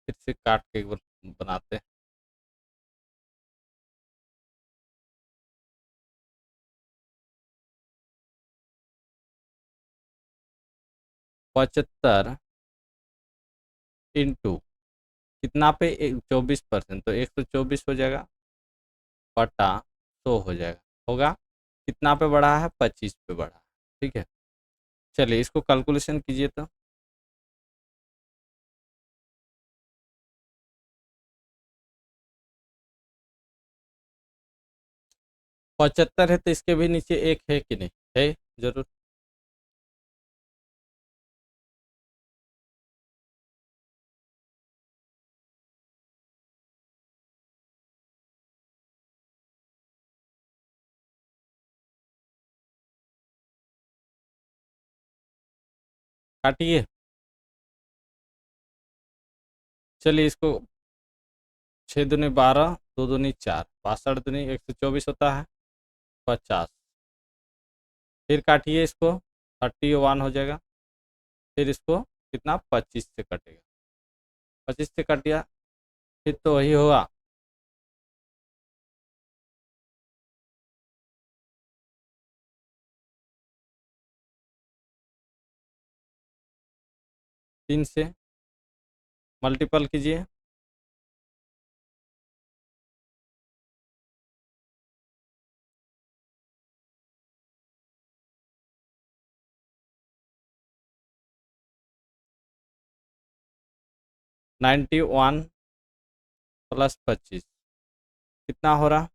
फिर से काट के एक बार बनाते हैं। 75 इंटू कितना पे 24%, तो 124 हो जाएगा, बटा 100 हो जाएगा, होगा, कितना पे बढ़ा है, 25 पे बढ़ा है, ठीक है। चलिए इसको कैलकुलेशन कीजिए तो, 75 है तो इसके भी नीचे एक है कि नहीं है, जरूर, काटिए, चलिए इसको, 6 दूनी 12, 2 दूनी 4, 62 दूनी 124 होता है, 50, फिर काटिए इसको, 31 हो जाएगा, फिर इसको कितना 25 से कटेगा, 25 से कट गया, फिर तो वही होगा, 3 से मल्टीपल कीजिए, #91 + 25 कितना हो रहा,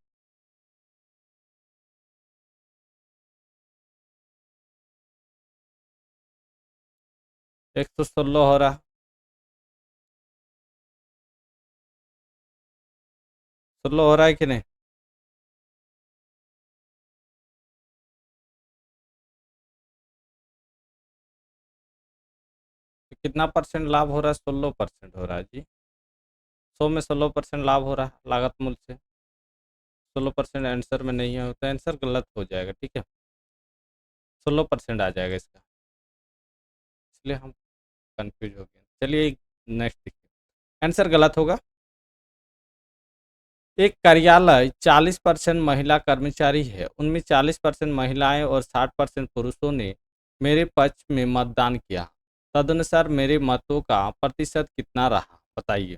116 हो रहा, 16 हो रहा है कि नहीं, तो कितना परसेंट लाभ हो रहा है, 16% हो रहा है जी, 100 में 16% लाभ हो रहा है लागत मूल्य से, 16% आंसर में नहीं है, तो आंसर गलत हो जाएगा, ठीक है, 16% आ जाएगा इसका, इसलिए हम कंफ्यूज हो गए। चलिए नेक्स्ट देखिए, आंसर गलत होगा। एक कार्यालय 40% महिला कर्मचारी है, उनमें 40% महिलाएं और 60% पुरुषों ने मेरे पक्ष में मतदान किया, तदनुसार मेरे मतों का प्रतिशत कितना रहा, बताइए।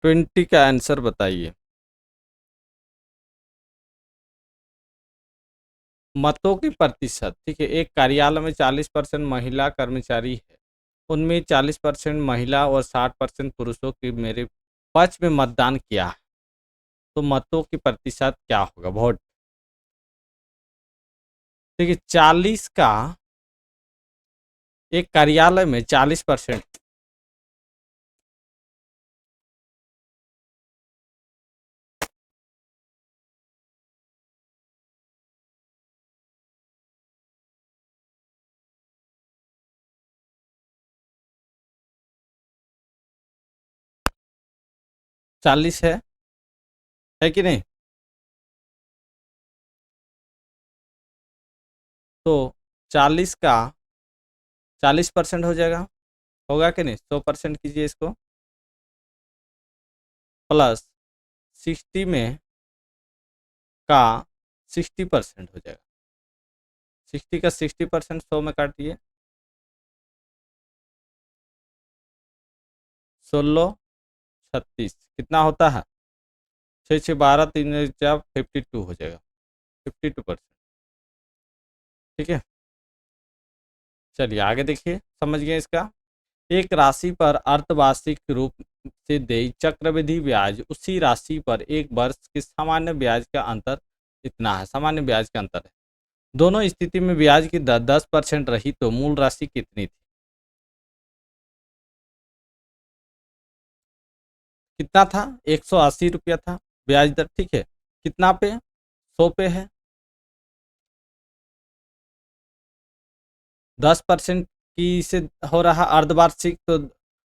20 का आंसर बताइए। मतों की प्रतिशत, ठीक है, एक कार्यालय में 40% महिला कर्मचारी है, उनमें 40% महिला और 60% पुरुषों की मेरे पक्ष में मतदान किया है, तो मतों की प्रतिशत क्या होगा, वोट, देखिए 40 का, एक कार्यालय में 40%, 40 है कि नहीं, तो 40 का 40% हो जाएगा, होगा कि नहीं, 100% कीजिए इसको, प्लस 60 में का 60% हो जाएगा, 60 का 60% 100 में काटिए, 16 36 कितना होता है, 6 6 12 3 4 52 हो जाएगा, 52%, ठीक है। चलिए आगे देखिए, समझ गए इसका। एक राशि पर अर्धवार्षिक रूप से देय चक्रवृद्धि ब्याज उसी राशि पर एक वर्ष के सामान्य ब्याज का अंतर इतना है, सामान्य ब्याज का अंतर है। दोनों स्थिति में ब्याज की दर 10% रही तो मूल राशि कितनी थी? कितना था? 180 रुपया था ब्याज दर, ठीक है। कितना पे? 100 पे है। 10% की से हो रहा अर्धवार्षिक, तो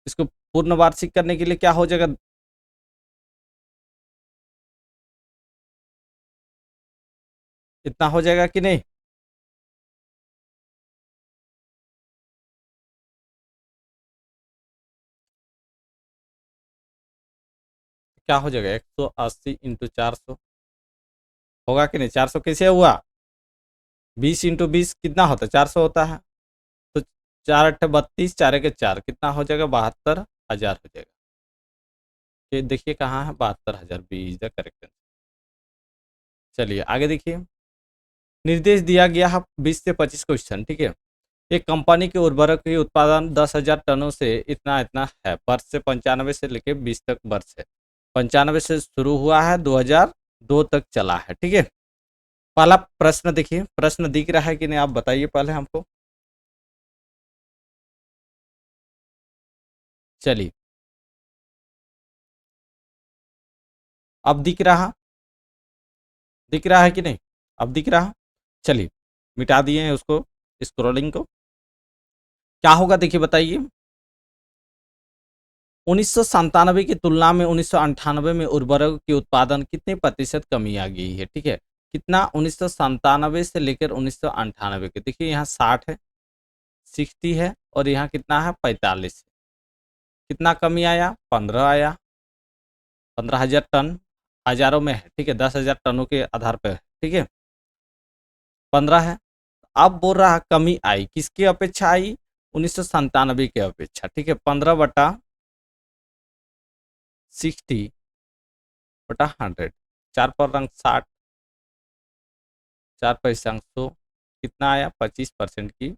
इसको पूर्ण वार्षिक करने के लिए क्या हो जाएगा? इतना हो जाएगा कि नहीं? क्या हो जाएगा? 180 × 400 होगा कि नहीं? 400 कैसे हुआ? 20 × 20 कितना होता है? 400 होता है। तो 4 × 8 = 32, 4 × 4 कितना हो जाएगा? 72,000 हो जाएगा। ये देखिए कहाँ है? 72,000 B is the correct answer. चलिए आगे देखिए, निर्देश दिया गया है 20 से 25 क्वेश्चन, ठीक है। एक कंपनी के उर्वरक के उत्पादन 10,000 टनों से इतना इतना है। वर्ष से 95 से लेकर 20 तक वर्ष है। 95 से शुरू हुआ है, 2002 तक चला है, ठीक है। पहला प्रश्न देखिए, प्रश्न दिख रहा है कि नहीं आप बताइए पहले हमको। चलिए, अब दिख रहा है कि नहीं? अब दिख रहा? चलिए, मिटा दिए हैं उसको, स्क्रोलिंग को। क्या होगा देखिए, बताइए। 1997 की तुलना में 1998 में उर्वरक के उत्पादन कितने प्रतिशत कमी आ गई है, ठीक है। कितना? 1997 से लेकर 1998 के, देखिए यहाँ 60 है, 60 है, और यहाँ कितना है? 45 है। कितना कमी आया? 15 आया। 15,000 टन हजारों में है, ठीक है, 10,000 टनों के आधार पर है, ठीक है। 15 है। अब बोल रहा है कमी आई, किसकी अपेक्षा आई? 1997 की अपेक्षा, ठीक है। 15/60/100, 4 पर 60, 4 पैसा 100, कितना आया? 25% की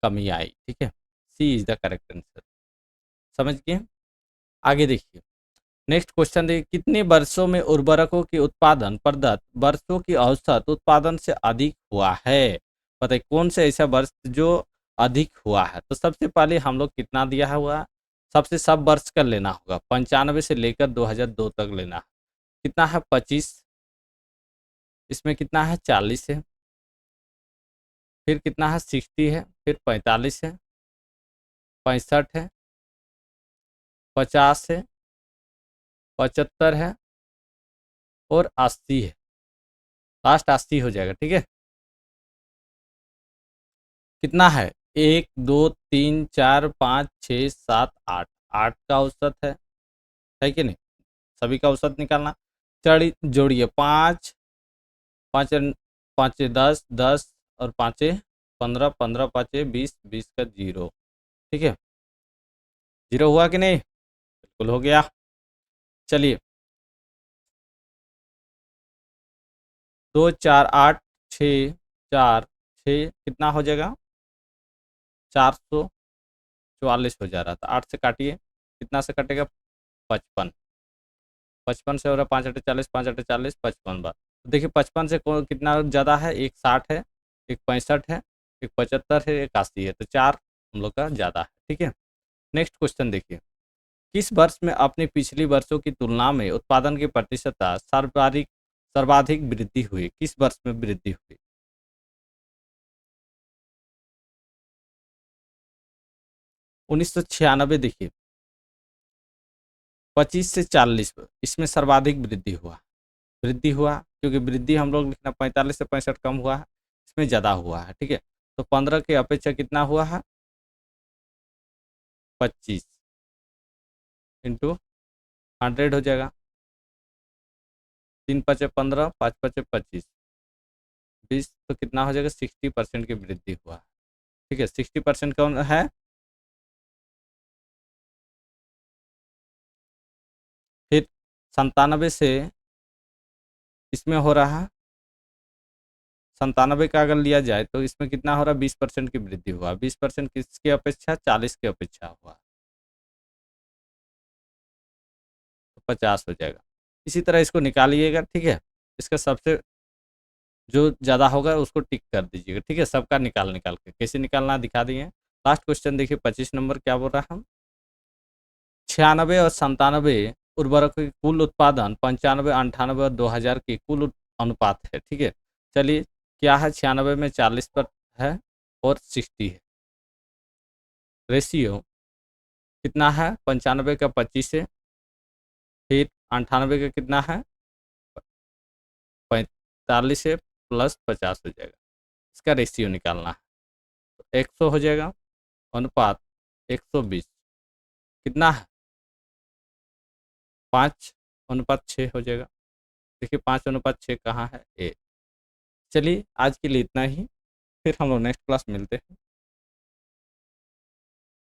कमी आई, ठीक है। सी इज द करेक्ट आंसर। समझ गए? आगे देखिए, नेक्स्ट क्वेश्चन देखिए, कितने वर्षों में उर्वरकों के उत्पादन प्रदत्त वर्षों की औसत उत्पादन से अधिक हुआ है? बताइए कौन से ऐसा वर्ष जो अधिक हुआ है। तो सबसे पहले हम लोग कितना दिया हुआ? सबसे सब वर्ष का लेना होगा, 95 से लेकर 2002 तक लेना है। कितना है? 25। इसमें कितना है? 40 है। फिर कितना है? 60 है। फिर 45 है, 65 है, 50 है, 75 है, और 80 है। लास्ट 80 हो जाएगा, ठीक है। कितना है? 1 2 3 4 5 6 7 8, 8 का औसत है कि नहीं? सभी का औसत निकालना। चढ़ी जोड़िए, 5 5 5 10 10, और 5 15, 15 5 20, 20 का 0, ठीक है। 0 हुआ कि नहीं? बिल्कुल हो गया। चलिए, 2 4 8 6 4 6 कितना हो जाएगा? 444 हो जा रहा था। 8 से काटिए, कितना से कटेगा? 55। 55 से हो रहा है 5 × 8 = 40, 5 × 8 = 40, 55 बार। तो देखिए 55 से कौन कितना ज़्यादा है? एक 60 है, एक 65 है, एक 75 है, एक 80 है। तो 4 हम लोग का ज़्यादा है, ठीक है। नेक्स्ट क्वेश्चन देखिए, किस वर्ष में अपने पिछली वर्षों की तुलना में उत्पादन की प्रतिशतता सर्वाधिक सर्वाधिक वृद्धि हुई? किस वर्ष में वृद्धि हुई? 1996 देखिए, 25 से 40 इसमें सर्वाधिक वृद्धि हुआ क्योंकि वृद्धि हम लोग लिखना 45 से 65 कम हुआ है, इसमें ज़्यादा हुआ है, ठीक है। तो 15 की अपेक्षा कितना हुआ है? 25 × 100 हो जाएगा। 3 × 5 = 15, 5 × 5 = 25, 20, तो कितना हो जाएगा? 60% की वृद्धि हुआ है, ठीक है। 60% कौन है? फिर 97 से इसमें हो रहा है 97 का अगर लिया जाए तो इसमें कितना हो रहा है, 20% की वृद्धि हुआ। 20% किसकी अपेक्षा, 40 की अपेक्षा हुआ, तो 50 हो जाएगा। इसी तरह इसको निकालिएगा, ठीक है। इसका सबसे जो ज़्यादा होगा उसको टिक कर दीजिएगा, ठीक है। सबका निकाल निकाल के कैसे निकालना दिखा दिए। लास्ट क्वेश्चन देखिए 25 नंबर क्या बोल रहा है, हम 96 और 97 उर्वरकों की कुल उत्पादन 95, 98 और 2000 की कुल अनुपात है, ठीक है। चलिए क्या है, 96 में 40 पर है और 60 है। रेशियो कितना है, 95 का 25 है, फिर 98 का कितना है, 45 है, प्लस 50 हो जाएगा। इसका रेशियो निकालना है, तो 100 हो जाएगा, अनुपात 120 कितना है, 5:6 हो जाएगा। देखिए 5:6 कहाँ है, ए। चलिए आज के लिए इतना ही, फिर हम लोग नेक्स्ट क्लास मिलते हैं।